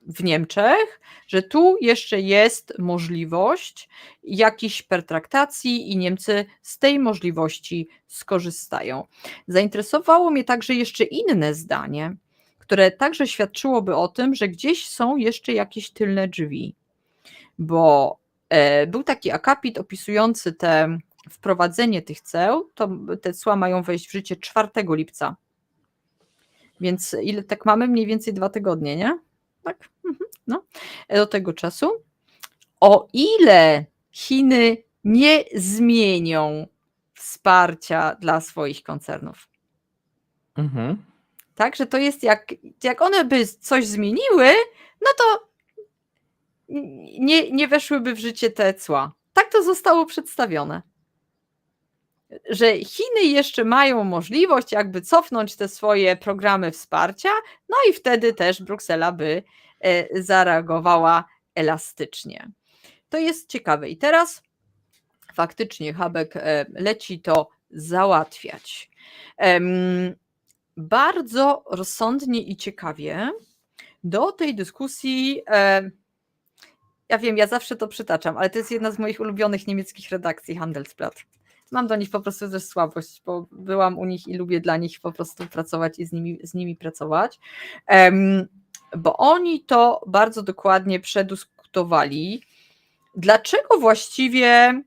w Niemczech, że tu jeszcze jest możliwość jakiejś pertraktacji i Niemcy z tej możliwości skorzystają. Zainteresowało mnie także jeszcze inne zdanie, które także świadczyłoby o tym, że gdzieś są jeszcze jakieś tylne drzwi, bo był taki akapit opisujący wprowadzenie tych ceł, te cła mają wejść w życie 4 lipca. Więc ile tak mamy? Mniej więcej 2 tygodnie, nie? Tak? No. Do tego czasu. O ile Chiny nie zmienią wsparcia dla swoich koncernów. Tak, że to jest jak one by coś zmieniły, no to nie weszłyby w życie te cła. Tak to zostało przedstawione. Że Chiny jeszcze mają możliwość jakby cofnąć te swoje programy wsparcia, no i wtedy też Bruksela by zareagowała elastycznie. To jest ciekawe. I teraz faktycznie Habeck leci to załatwiać. Bardzo rozsądnie i ciekawie do tej dyskusji, ja wiem, ja zawsze to przytaczam, ale to jest jedna z moich ulubionych niemieckich redakcji, Handelsblatt. Mam do nich po prostu też słabość, bo byłam u nich i lubię dla nich po prostu pracować i z nimi pracować, bo oni to bardzo dokładnie przedyskutowali, dlaczego właściwie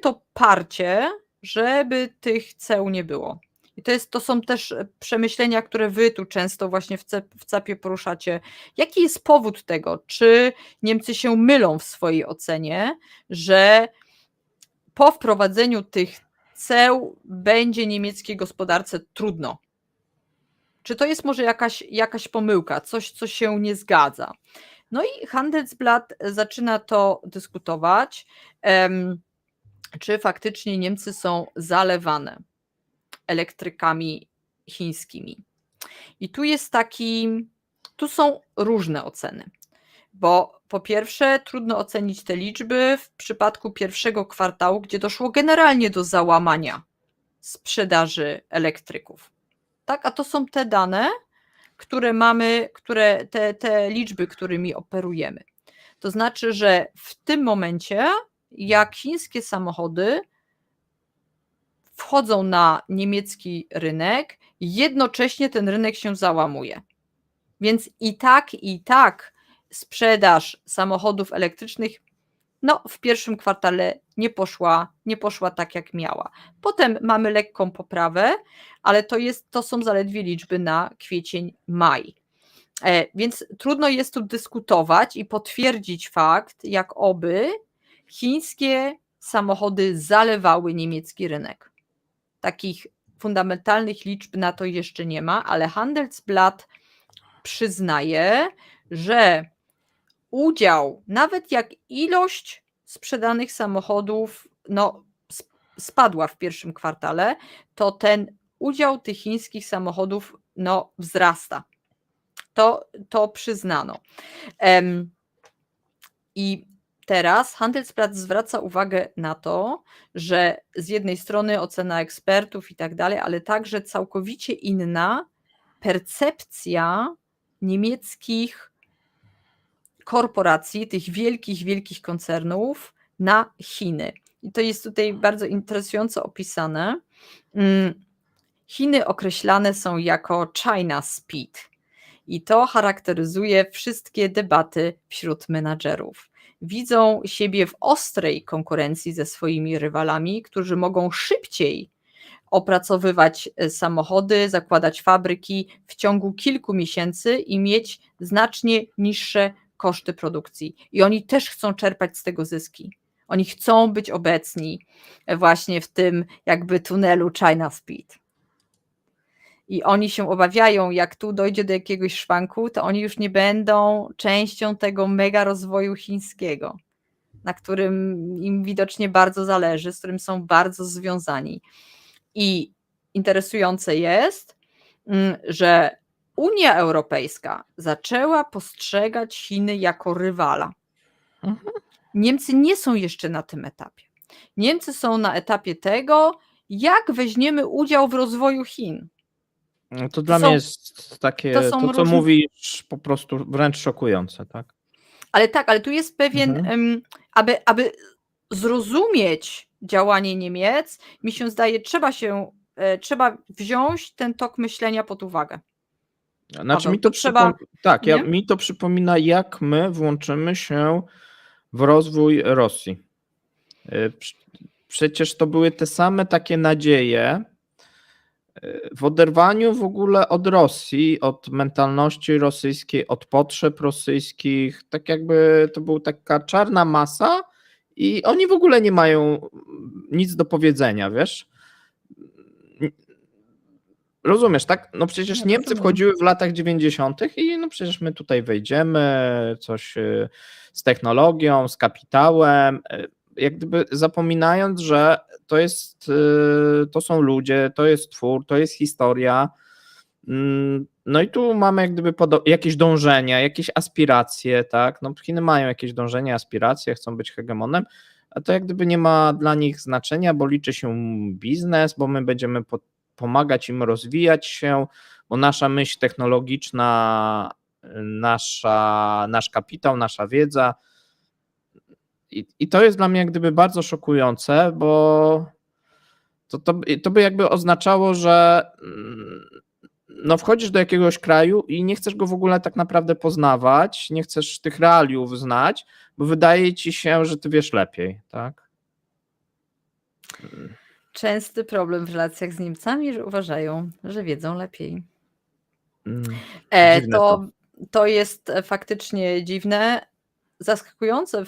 to parcie, żeby tych ceł nie było. I to są też przemyślenia, które wy tu często właśnie w CAP-ie poruszacie. Jaki jest powód tego? Czy Niemcy się mylą w swojej ocenie, że po wprowadzeniu tych ceł będzie niemieckiej gospodarce trudno? Czy to jest może jakaś pomyłka, coś, co się nie zgadza? No i Handelsblatt zaczyna to dyskutować, czy faktycznie Niemcy są zalewane elektrykami chińskimi. I tu są różne oceny, bo po pierwsze trudno ocenić te liczby w przypadku pierwszego kwartału, gdzie doszło generalnie do załamania sprzedaży elektryków. Tak, a to są te dane, które mamy, te liczby, którymi operujemy. To znaczy, że w tym momencie, jak chińskie samochody wchodzą na niemiecki rynek, jednocześnie ten rynek się załamuje. Więc i tak sprzedaż samochodów elektrycznych w pierwszym kwartale nie poszła tak, jak miała. Potem mamy lekką poprawę, ale to są zaledwie liczby na kwiecień, maj. Więc trudno jest tu dyskutować i potwierdzić fakt, jakoby chińskie samochody zalewały niemiecki rynek. Takich fundamentalnych liczb na to jeszcze nie ma, ale Handelsblatt przyznaje, że udział, nawet jak ilość sprzedanych samochodów spadła w pierwszym kwartale, to ten udział tych chińskich samochodów wzrasta. to przyznano. I teraz Handelsblatt zwraca uwagę na to, że z jednej strony ocena ekspertów i tak dalej, ale także całkowicie inna percepcja niemieckich korporacji, tych wielkich koncernów na Chiny. I to jest tutaj bardzo interesująco opisane. Chiny określane są jako China Speed i to charakteryzuje wszystkie debaty wśród menadżerów. Widzą siebie w ostrej konkurencji ze swoimi rywalami, którzy mogą szybciej opracowywać samochody, zakładać fabryki w ciągu kilku miesięcy i mieć znacznie niższe koszty produkcji. I oni też chcą czerpać z tego zyski. Oni chcą być obecni właśnie w tym jakby tunelu China Speed. I oni się obawiają, jak tu dojdzie do jakiegoś szwanku, to oni już nie będą częścią tego mega rozwoju chińskiego, na którym im widocznie bardzo zależy, z którym są bardzo związani. I interesujące jest, że Unia Europejska zaczęła postrzegać Chiny jako rywala. Niemcy nie są jeszcze na tym etapie. Niemcy są na etapie tego, jak weźmiemy udział w rozwoju Chin. To dla mnie jest takie, to co mówisz, po prostu wręcz szokujące, tak? Ale tu jest pewien, aby zrozumieć działanie Niemiec, mi się zdaje, trzeba wziąć ten tok myślenia pod uwagę. Znaczy mi to przypomina, jak my włączymy się w rozwój Rosji. Przecież to były te same takie nadzieje w oderwaniu w ogóle od Rosji, od mentalności rosyjskiej, od potrzeb rosyjskich, tak jakby to była taka czarna masa i oni w ogóle nie mają nic do powiedzenia, wiesz? Rozumiesz, tak? No przecież Niemcy wchodziły w latach 90. i no przecież my tutaj wejdziemy, coś z technologią, z kapitałem, jak gdyby zapominając, że to są ludzie, to jest twór, to jest historia. No i tu mamy jak gdyby jakieś dążenia, jakieś aspiracje, tak? No Chiny mają jakieś dążenia, aspiracje, chcą być hegemonem, a to jak gdyby nie ma dla nich znaczenia, bo liczy się biznes, bo my będziemy pomagać im rozwijać się, bo nasza myśl technologiczna, nasz kapitał, nasza wiedza. I to jest dla mnie jak gdyby bardzo szokujące, bo to by jakby oznaczało, że no wchodzisz do jakiegoś kraju i nie chcesz go w ogóle tak naprawdę poznawać, nie chcesz tych realiów znać, bo wydaje ci się, że ty wiesz lepiej, tak? Częsty problem w relacjach z Niemcami, że uważają, że wiedzą lepiej. To jest faktycznie dziwne. Zaskakujące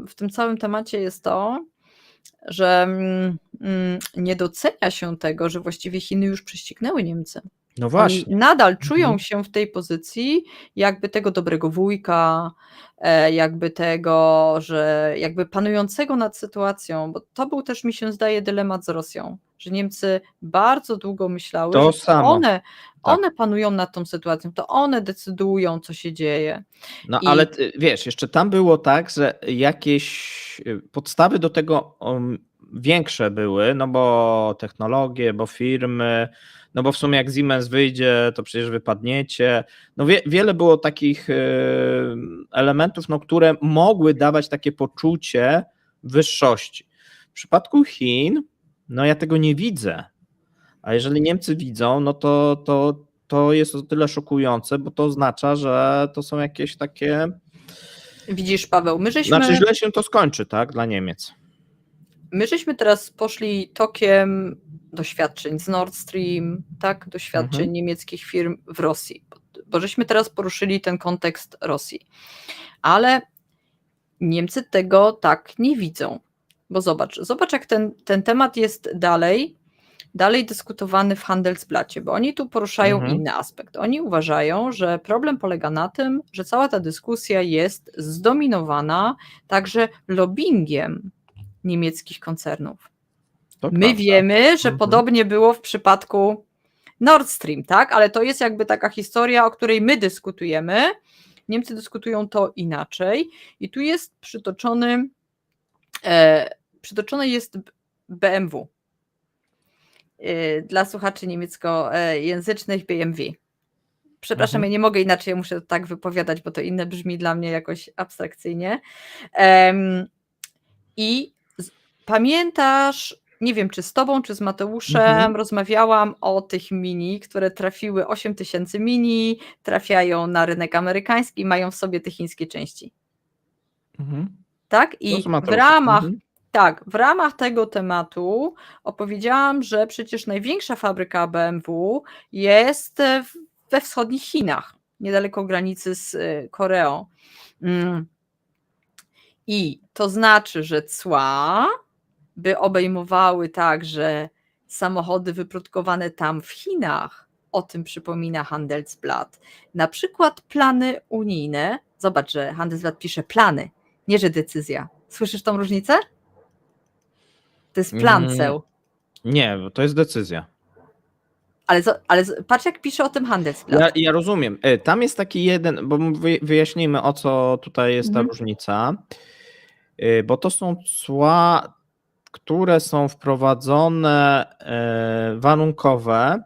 w tym całym temacie jest to, że nie docenia się tego, że właściwie Chiny już prześcignęły Niemcy. No właśnie. Oni nadal czują się w tej pozycji jakby tego dobrego wujka, jakby tego, że jakby panującego nad sytuacją, bo to był też, mi się zdaje, dylemat z Rosją, że Niemcy bardzo długo myślały, że one panują nad tą sytuacją, to one decydują, co się dzieje. No ale wiesz, jeszcze tam było tak, że jakieś podstawy do tego większe były, no bo technologie, bo firmy, no bo w sumie jak Siemens wyjdzie, to przecież wypadniecie. No wiele było takich elementów, no, które mogły dawać takie poczucie wyższości. W przypadku Chin, no ja tego nie widzę, a jeżeli Niemcy widzą, no to jest o tyle szokujące, bo to oznacza, że to są jakieś takie... Widzisz, Paweł, Znaczy źle się to skończy, tak, dla Niemiec. My żeśmy teraz poszli tokiem doświadczeń z Nord Stream, tak, doświadczeń niemieckich firm w Rosji, bo żeśmy teraz poruszyli ten kontekst Rosji, ale Niemcy tego tak nie widzą, bo zobacz jak ten temat jest dalej dyskutowany w Handelsblacie, bo oni tu poruszają inny aspekt. Oni uważają, że problem polega na tym, że cała ta dyskusja jest zdominowana także lobbyingiem niemieckich koncernów. My wiemy, że podobnie było w przypadku Nord Stream, tak? Ale to jest jakby taka historia, o której my dyskutujemy. Niemcy dyskutują to inaczej i tu jest przytoczony jest BMW. Dla słuchaczy niemieckojęzycznych BMW. Przepraszam, ja nie mogę inaczej, ja muszę tak wypowiadać, bo to inne brzmi dla mnie jakoś abstrakcyjnie. I pamiętasz, nie wiem czy z tobą, czy z Mateuszem, rozmawiałam o tych mini, które trafiły, 8000 mini, trafiają na rynek amerykański, mają w sobie te chińskie części. Tak? I w ramach tego tematu opowiedziałam, że przecież największa fabryka BMW jest we wschodnich Chinach, niedaleko granicy z Koreą. I to znaczy, że cła by obejmowały także samochody wyprodukowane tam w Chinach. O tym przypomina Handelsblatt. Na przykład plany unijne. Zobacz, że Handelsblatt pisze plany, nie że decyzja. Słyszysz tą różnicę? To jest plan ceł. Nie, bo to jest decyzja. Ale patrz, jak pisze o tym Handelsblatt. Ja rozumiem. Tam jest taki jeden, bo wyjaśnijmy, o co tutaj jest ta różnica. Bo to są cła, które są wprowadzone warunkowe,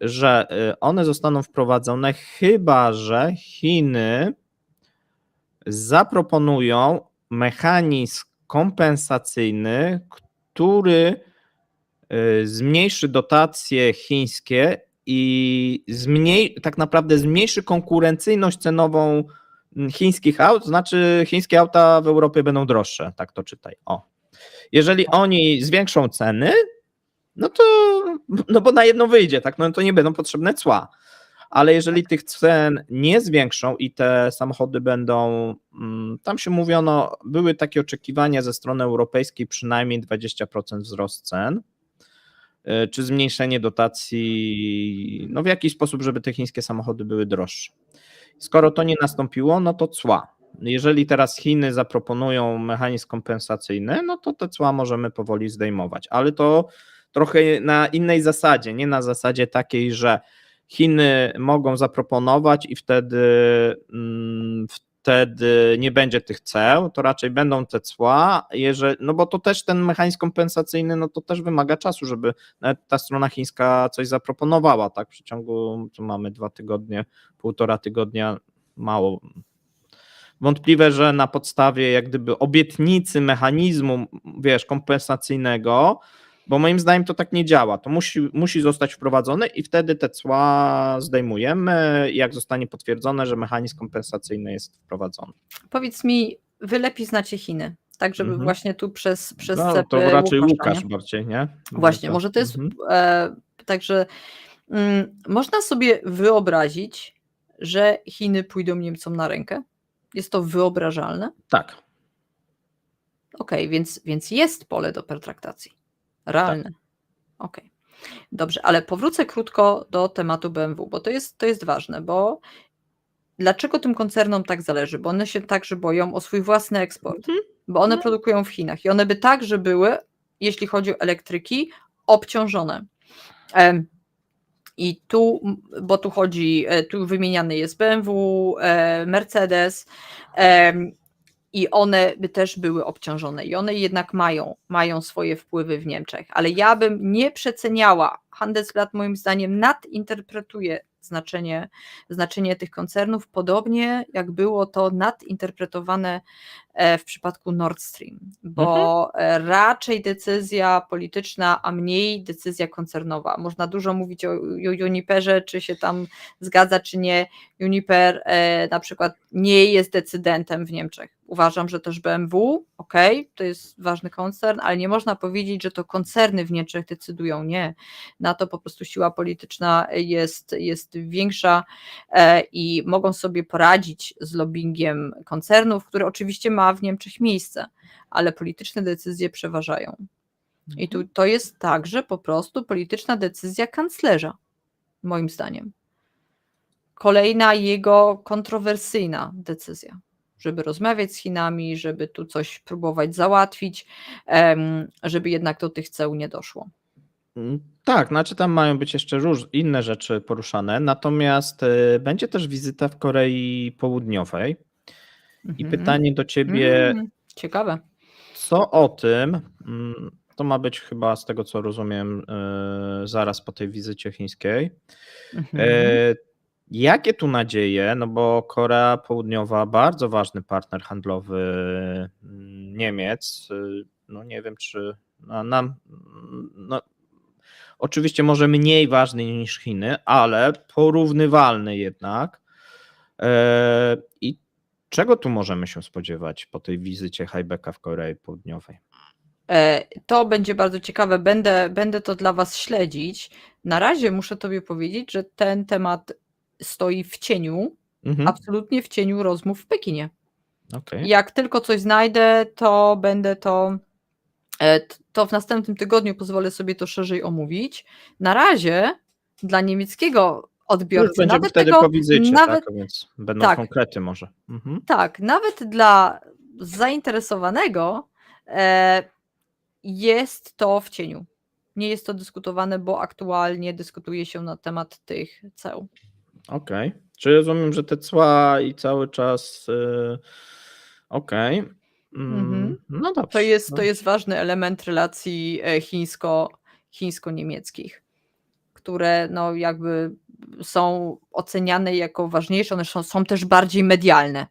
że one zostaną wprowadzone, chyba że Chiny zaproponują mechanizm kompensacyjny, który zmniejszy dotacje chińskie i tak naprawdę zmniejszy konkurencyjność cenową chińskich aut, znaczy chińskie auta w Europie będą droższe, tak to czytaj. Jeżeli oni zwiększą ceny, no bo na jedno wyjdzie, tak, no to nie będą potrzebne cła. Ale jeżeli tych cen nie zwiększą i te samochody będą, tam się mówiono, były takie oczekiwania ze strony europejskiej, przynajmniej 20% wzrost cen, czy zmniejszenie dotacji, no w jakiś sposób, żeby te chińskie samochody były droższe. Skoro to nie nastąpiło, no to cła. Jeżeli teraz Chiny zaproponują mechanizm kompensacyjny, no to te cła możemy powoli zdejmować, ale to trochę na innej zasadzie, nie na zasadzie takiej, że Chiny mogą zaproponować i wtedy nie będzie tych ceł, to raczej będą te cła, no bo to też ten mechanizm kompensacyjny, no to też wymaga czasu, żeby nawet ta strona chińska coś zaproponowała, tak, w przeciągu, tu mamy 2 tygodnie, 1,5 tygodnia, mało. Wątpliwe, że na podstawie jak gdyby obietnicy mechanizmu, kompensacyjnego, bo moim zdaniem to tak nie działa, to musi zostać wprowadzone i wtedy te cła zdejmujemy, jak zostanie potwierdzone, że mechanizm kompensacyjny jest wprowadzony. Powiedz mi, wy lepiej znacie Chiny, tak żeby właśnie tu przez no, to raczej Łukasz bardziej, nie? Właśnie, może to jest także można sobie wyobrazić, że Chiny pójdą Niemcom na rękę? Jest to wyobrażalne? Tak. Okej, więc jest pole do pertraktacji. Realne. Tak. Okej. Dobrze, ale powrócę krótko do tematu BMW, bo to jest ważne, bo dlaczego tym koncernom tak zależy? Bo one się także boją o swój własny eksport, bo one produkują w Chinach i one by także były, jeśli chodzi o elektryki, obciążone. I bo tu wymieniany jest BMW, Mercedes, i one by też były obciążone i one jednak mają swoje wpływy w Niemczech, ale ja bym nie przeceniała, Handelsblatt moim zdaniem nadinterpretuje znaczenie tych koncernów, podobnie jak było to nadinterpretowane w przypadku Nord Stream, bo raczej decyzja polityczna, a mniej decyzja koncernowa. Można dużo mówić o Uniperze, czy się tam zgadza, czy nie. Uniper na przykład nie jest decydentem w Niemczech. Uważam, że też BMW, to jest ważny koncern, ale nie można powiedzieć, że to koncerny w Niemczech decydują, nie. Na to po prostu siła polityczna jest większa i mogą sobie poradzić z lobbyingiem koncernów, który oczywiście ma w Niemczech miejsce, ale polityczne decyzje przeważają. I to jest także po prostu polityczna decyzja kanclerza, moim zdaniem. Kolejna jego kontrowersyjna decyzja, żeby rozmawiać z Chinami, żeby tu coś próbować załatwić, żeby jednak do tych ceł nie doszło. Tak, znaczy tam mają być jeszcze inne rzeczy poruszane, natomiast będzie też wizyta w Korei Południowej i pytanie do ciebie, ciekawe. Co o tym, to ma być chyba z tego co rozumiem zaraz po tej wizycie chińskiej. Jakie tu nadzieje, no bo Korea Południowa, bardzo ważny partner handlowy Niemiec, no nie wiem czy nam, no oczywiście może mniej ważny niż Chiny, ale porównywalny jednak. I czego tu możemy się spodziewać po tej wizycie Habecka w Korei Południowej? To będzie bardzo ciekawe, będę to dla Was śledzić. Na razie muszę Tobie powiedzieć, że ten temat stoi w cieniu, absolutnie w cieniu rozmów w Pekinie. Okay. Jak tylko coś znajdę, to będę to w następnym tygodniu pozwolę sobie to szerzej omówić. Na razie dla niemieckiego odbiorcy, nawet wtedy po wizycie, tak? Więc będą konkrety może. Tak, nawet dla zainteresowanego jest to w cieniu. Nie jest to dyskutowane, bo aktualnie dyskutuje się na temat tych ceł. Okej. Czy rozumiem, że te cła i cały czas No dobrze. To jest ważny element relacji chińsko-niemieckich, które no jakby są oceniane jako ważniejsze, one są też bardziej medialne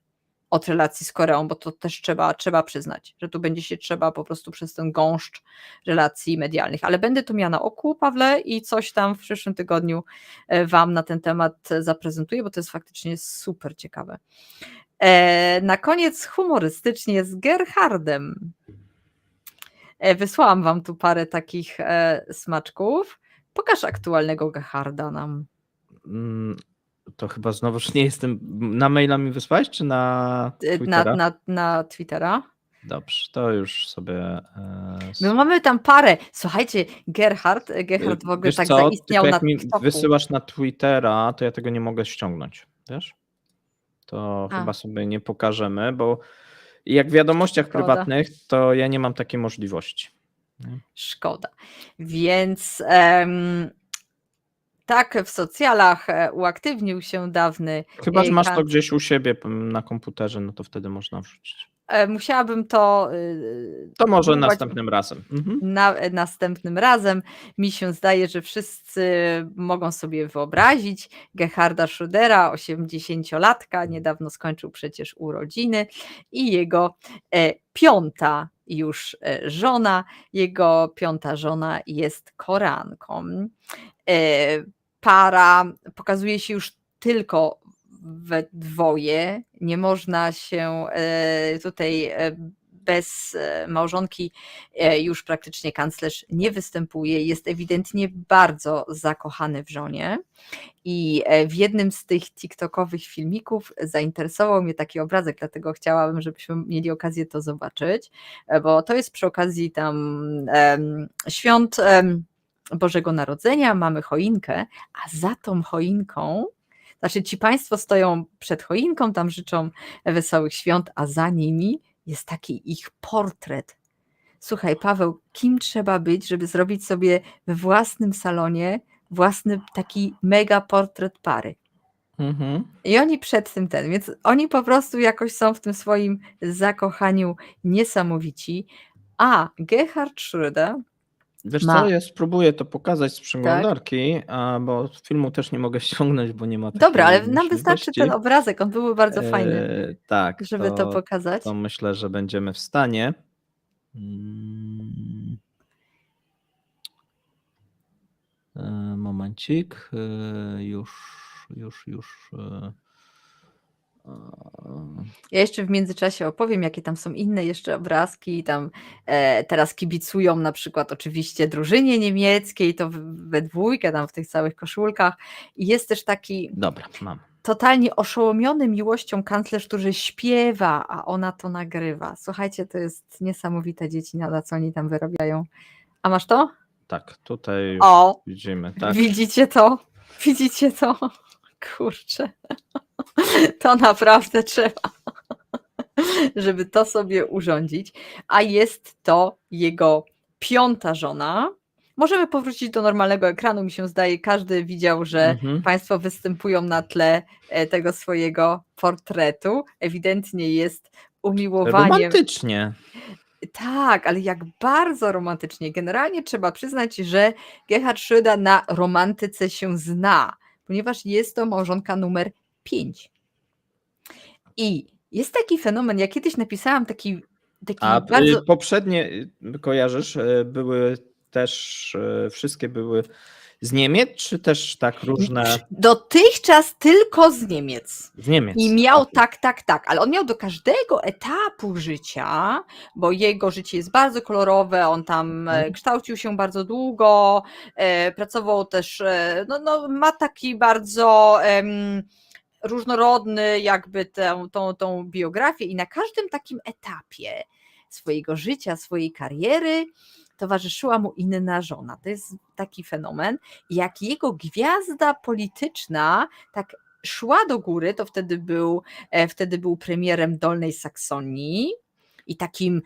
od relacji z Koreą, bo to też trzeba przyznać, że tu będzie się trzeba po prostu przez ten gąszcz relacji medialnych. Ale będę to miała na oku, Pawle, i coś tam w przyszłym tygodniu Wam na ten temat zaprezentuję, bo to jest faktycznie super ciekawe. Na koniec humorystycznie z Gerhardem. Wysłałam Wam tu parę takich smaczków. Pokaż aktualnego Gerharda nam. To chyba znowuż nie jestem. Na maila mi wysłałeś, czy na Twittera? Na Twittera. Dobrze, to już sobie. My mamy tam parę. Słuchajcie, Gerhard w ogóle tak zaistniał na TikToku. Jak mi wysyłasz na Twittera, to ja tego nie mogę ściągnąć. Wiesz? To chyba sobie nie pokażemy, bo jak w wiadomościach prywatnych, to ja nie mam takiej możliwości. Szkoda. Więc tak, w socjalach uaktywnił się dawny. Chyba, że masz to gdzieś u siebie na komputerze, no to wtedy można wrzucić. Musiałabym to. To może następnym razem. Następnym razem. Mi się zdaje, że wszyscy mogą sobie wyobrazić Gerharda Schrödera, 80-latka, niedawno skończył przecież urodziny, i jego piąta już żona. Jego piąta żona jest Koreanką. Para pokazuje się już tylko we dwoje, nie można się tutaj bez małżonki, już praktycznie kanclerz nie występuje, jest ewidentnie bardzo zakochany w żonie i w jednym z tych tiktokowych filmików zainteresował mnie taki obrazek, dlatego chciałabym, żebyśmy mieli okazję to zobaczyć, bo to jest przy okazji tam świąt Bożego Narodzenia, mamy choinkę, a za tą choinką, znaczy ci państwo stoją przed choinką, tam życzą wesołych świąt, a za nimi jest taki ich portret. Słuchaj, Paweł, kim trzeba być, żeby zrobić sobie we własnym salonie własny taki mega portret pary? I oni przed tym więc oni po prostu jakoś są w tym swoim zakochaniu niesamowici, a Gerhard Schröder Wiesz co, ja spróbuję to pokazać z przeglądarki, bo filmu też nie mogę ściągnąć, bo nie ma takiej Dobra, ale nam wystarczy ten obrazek, on byłby bardzo fajny, tak, żeby to pokazać. To myślę, że będziemy w stanie. Momencik, już. Ja jeszcze w międzyczasie opowiem, jakie tam są inne jeszcze obrazki. Tam teraz kibicują na przykład oczywiście drużynie niemieckiej, to we dwójkę, tam w tych całych koszulkach. I jest też taki totalnie oszołomiony miłością kanclerz, który śpiewa, a ona to nagrywa. Słuchajcie, to jest niesamowita dziecina, na co oni tam wyrabiają. A masz to? Tak, tutaj już widzimy. Tak. Widzicie to? Widzicie to? Kurczę. To naprawdę trzeba, żeby to sobie urządzić. A jest to jego piąta żona, możemy powrócić do normalnego ekranu, mi się zdaje, każdy widział, że Państwo występują na tle tego swojego portretu, ewidentnie jest umiłowaniem. Romantycznie. Tak, ale jak bardzo romantycznie. Generalnie trzeba przyznać, że Gerhard Schröder na romantyce się zna, ponieważ jest to małżonka numer 5. I jest taki fenomen, ja kiedyś napisałam taki bardzo... poprzednie, kojarzysz, były też, wszystkie były z Niemiec, czy też tak różne? Dotychczas tylko z Niemiec. Z Niemiec. I miał tak, ale on miał do każdego etapu życia, bo jego życie jest bardzo kolorowe, on tam kształcił się bardzo długo, pracował też, ma taki bardzo różnorodny jakby tą biografię i na każdym takim etapie swojego życia, swojej kariery towarzyszyła mu inna żona. To jest taki fenomen. Jak jego gwiazda polityczna tak szła do góry, to wtedy był premierem Dolnej Saksonii i takim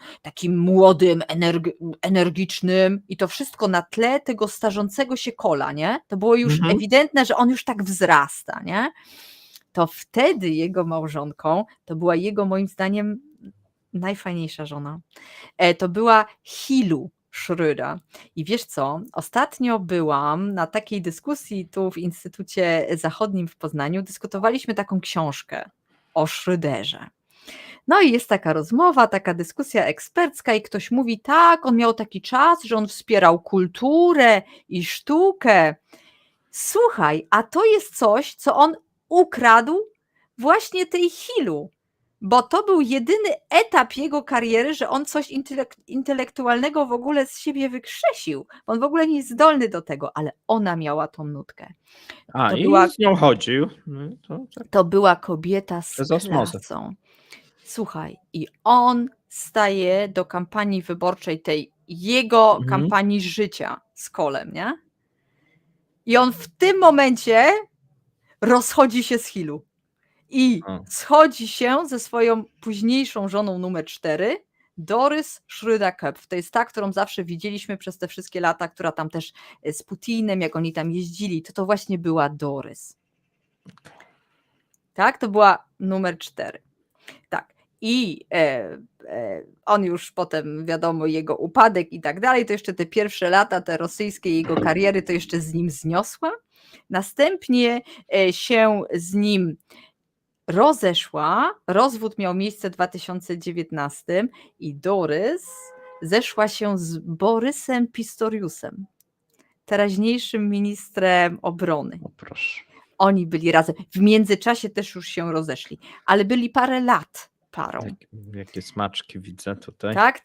młodym, energicznym i to wszystko na tle tego starzącego się Kohla, nie? To było już ewidentne, że on już tak wzrasta, nie? To wtedy jego małżonką to była jego, moim zdaniem, najfajniejsza żona. To była Hilu Schröder. I wiesz co, ostatnio byłam na takiej dyskusji tu w Instytucie Zachodnim w Poznaniu, dyskutowaliśmy taką książkę o Schröderze. No i jest taka rozmowa, taka dyskusja ekspercka i ktoś mówi, tak, on miał taki czas, że on wspierał kulturę i sztukę. Słuchaj, a to jest coś, co on ukradł właśnie tej Hilu, bo to był jedyny etap jego kariery, że on coś intelektualnego w ogóle z siebie wykrzesił. On w ogóle nie jest zdolny do tego, ale ona miała tą nutkę. Z nią chodził. To była kobieta z klasą. Słuchaj, i on staje do kampanii wyborczej tej jego kampanii życia z Kohlem, nie? I on w tym momencie rozchodzi się z Hilu. I schodzi się ze swoją późniejszą żoną numer 4, Doris Schröder-Köpf. To jest ta, którą zawsze widzieliśmy przez te wszystkie lata, która tam też z Putinem, jak oni tam jeździli, to właśnie była Doris. Tak, to była numer 4. Tak. I on już potem, wiadomo, jego upadek i tak dalej, to jeszcze te pierwsze lata, te rosyjskie jego kariery, to jeszcze z nim zniosła. Następnie się z nim rozeszła, rozwód miał miejsce w 2019 i Doris zeszła się z Borysem Pistoriusem, teraźniejszym ministrem obrony. O proszę. Oni byli razem, w międzyczasie też już się rozeszli, ale byli parę lat parą. Jakie smaczki widzę tutaj. Tak,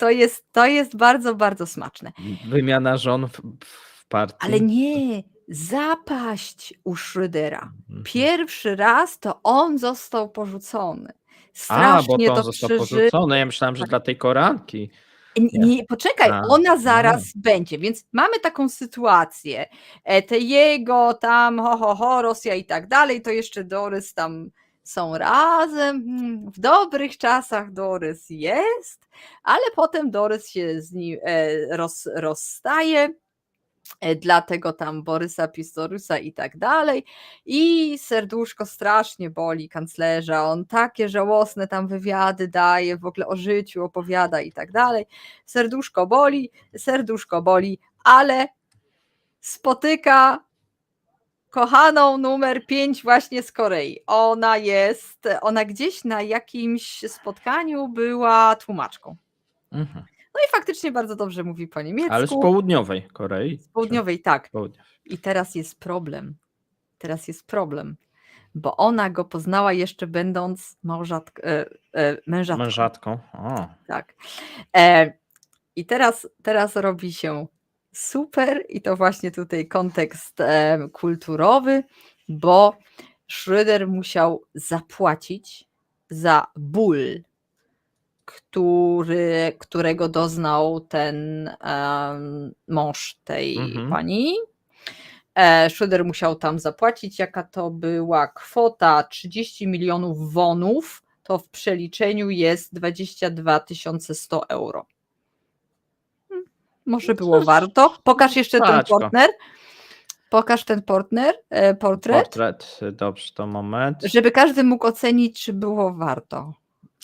to jest bardzo, bardzo smaczne. Wymiana żon w partii. Ale nie, zapaść u Schrödera. Pierwszy raz to on został porzucony. Strasznie bo to to został przeżył. porzucony. Ja myślałam, że dla tej koranki. Nie, poczekaj, ona zaraz będzie, więc mamy taką sytuację, te jego tam Rosja i tak dalej, to jeszcze Doris tam są razem, w dobrych czasach Doris jest, ale potem Doris się z nim rozstaje, dlatego tam Borysa Pistoriusa i tak dalej i serduszko strasznie boli kanclerza, on takie żałosne tam wywiady daje, w ogóle o życiu opowiada i tak dalej, serduszko boli, ale spotyka kochaną numer 5 właśnie z Korei. Ona gdzieś na jakimś spotkaniu była tłumaczką. No i faktycznie bardzo dobrze mówi po niemiecku. Ale z południowej Korei. Z południowej, tak. Południowej. I teraz jest problem, bo ona go poznała jeszcze będąc mężatką. Mężatką. O. Tak. I teraz robi się super i to właśnie tutaj kontekst kulturowy, bo Schröder musiał zapłacić za ból, którego doznał ten mąż tej pani. Schröder musiał tam zapłacić, jaka to była kwota 30 milionów wonów, to w przeliczeniu jest 22 100 euro. Może było warto. Pokaż jeszcze ten Paczko. portret. Pokaż ten portret. Portret, dobrze, to moment. Żeby każdy mógł ocenić, czy było warto.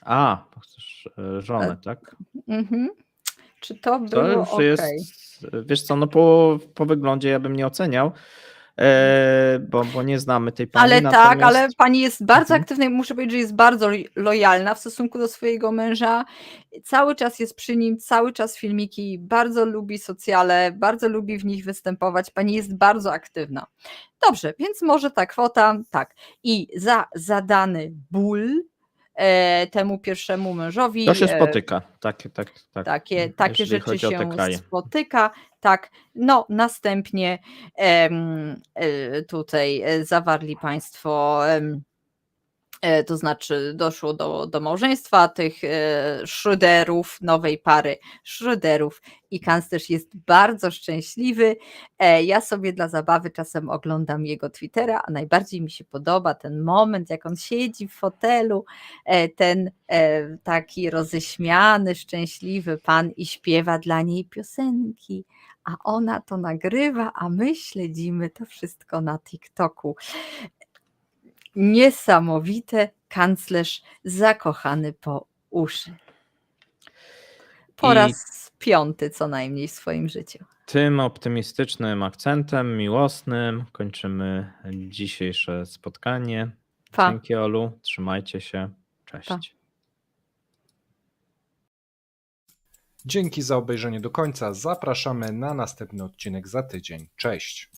A, bo chcesz żonę, tak? Mhm. Czy to To było już okej? jest, wiesz co, no po wyglądzie ja bym nie oceniał, bo nie znamy tej pani. Ale tak, natomiast... ale pani jest bardzo Mhm. aktywna i muszę powiedzieć, że jest bardzo lojalna w stosunku do swojego męża. Cały czas jest przy nim, cały czas filmiki, bardzo lubi socjale, bardzo lubi w nich występować. Pani jest bardzo aktywna. Dobrze, więc może ta kwota, tak. I za zadany ból temu pierwszemu mężowi. To się spotyka, tak. Takie Jeżeli rzeczy chodzi o te się kraje. spotyka, tak. No, następnie tutaj zawarli państwo, to znaczy doszło do małżeństwa tych Schröderów, nowej pary Schröderów i kanclerz jest bardzo szczęśliwy. Ja sobie dla zabawy czasem oglądam jego Twittera, a najbardziej mi się podoba ten moment, jak on siedzi w fotelu, ten taki roześmiany, szczęśliwy pan i śpiewa dla niej piosenki, a ona to nagrywa, a my śledzimy to wszystko na TikToku. Niesamowite, kanclerz zakochany po uszy. Po raz 5 co najmniej w swoim życiu. Tym optymistycznym akcentem, miłosnym kończymy dzisiejsze spotkanie. Pa. Dzięki, Olu, trzymajcie się, cześć. Pa. Dzięki za obejrzenie do końca. Zapraszamy na następny odcinek za tydzień. Cześć!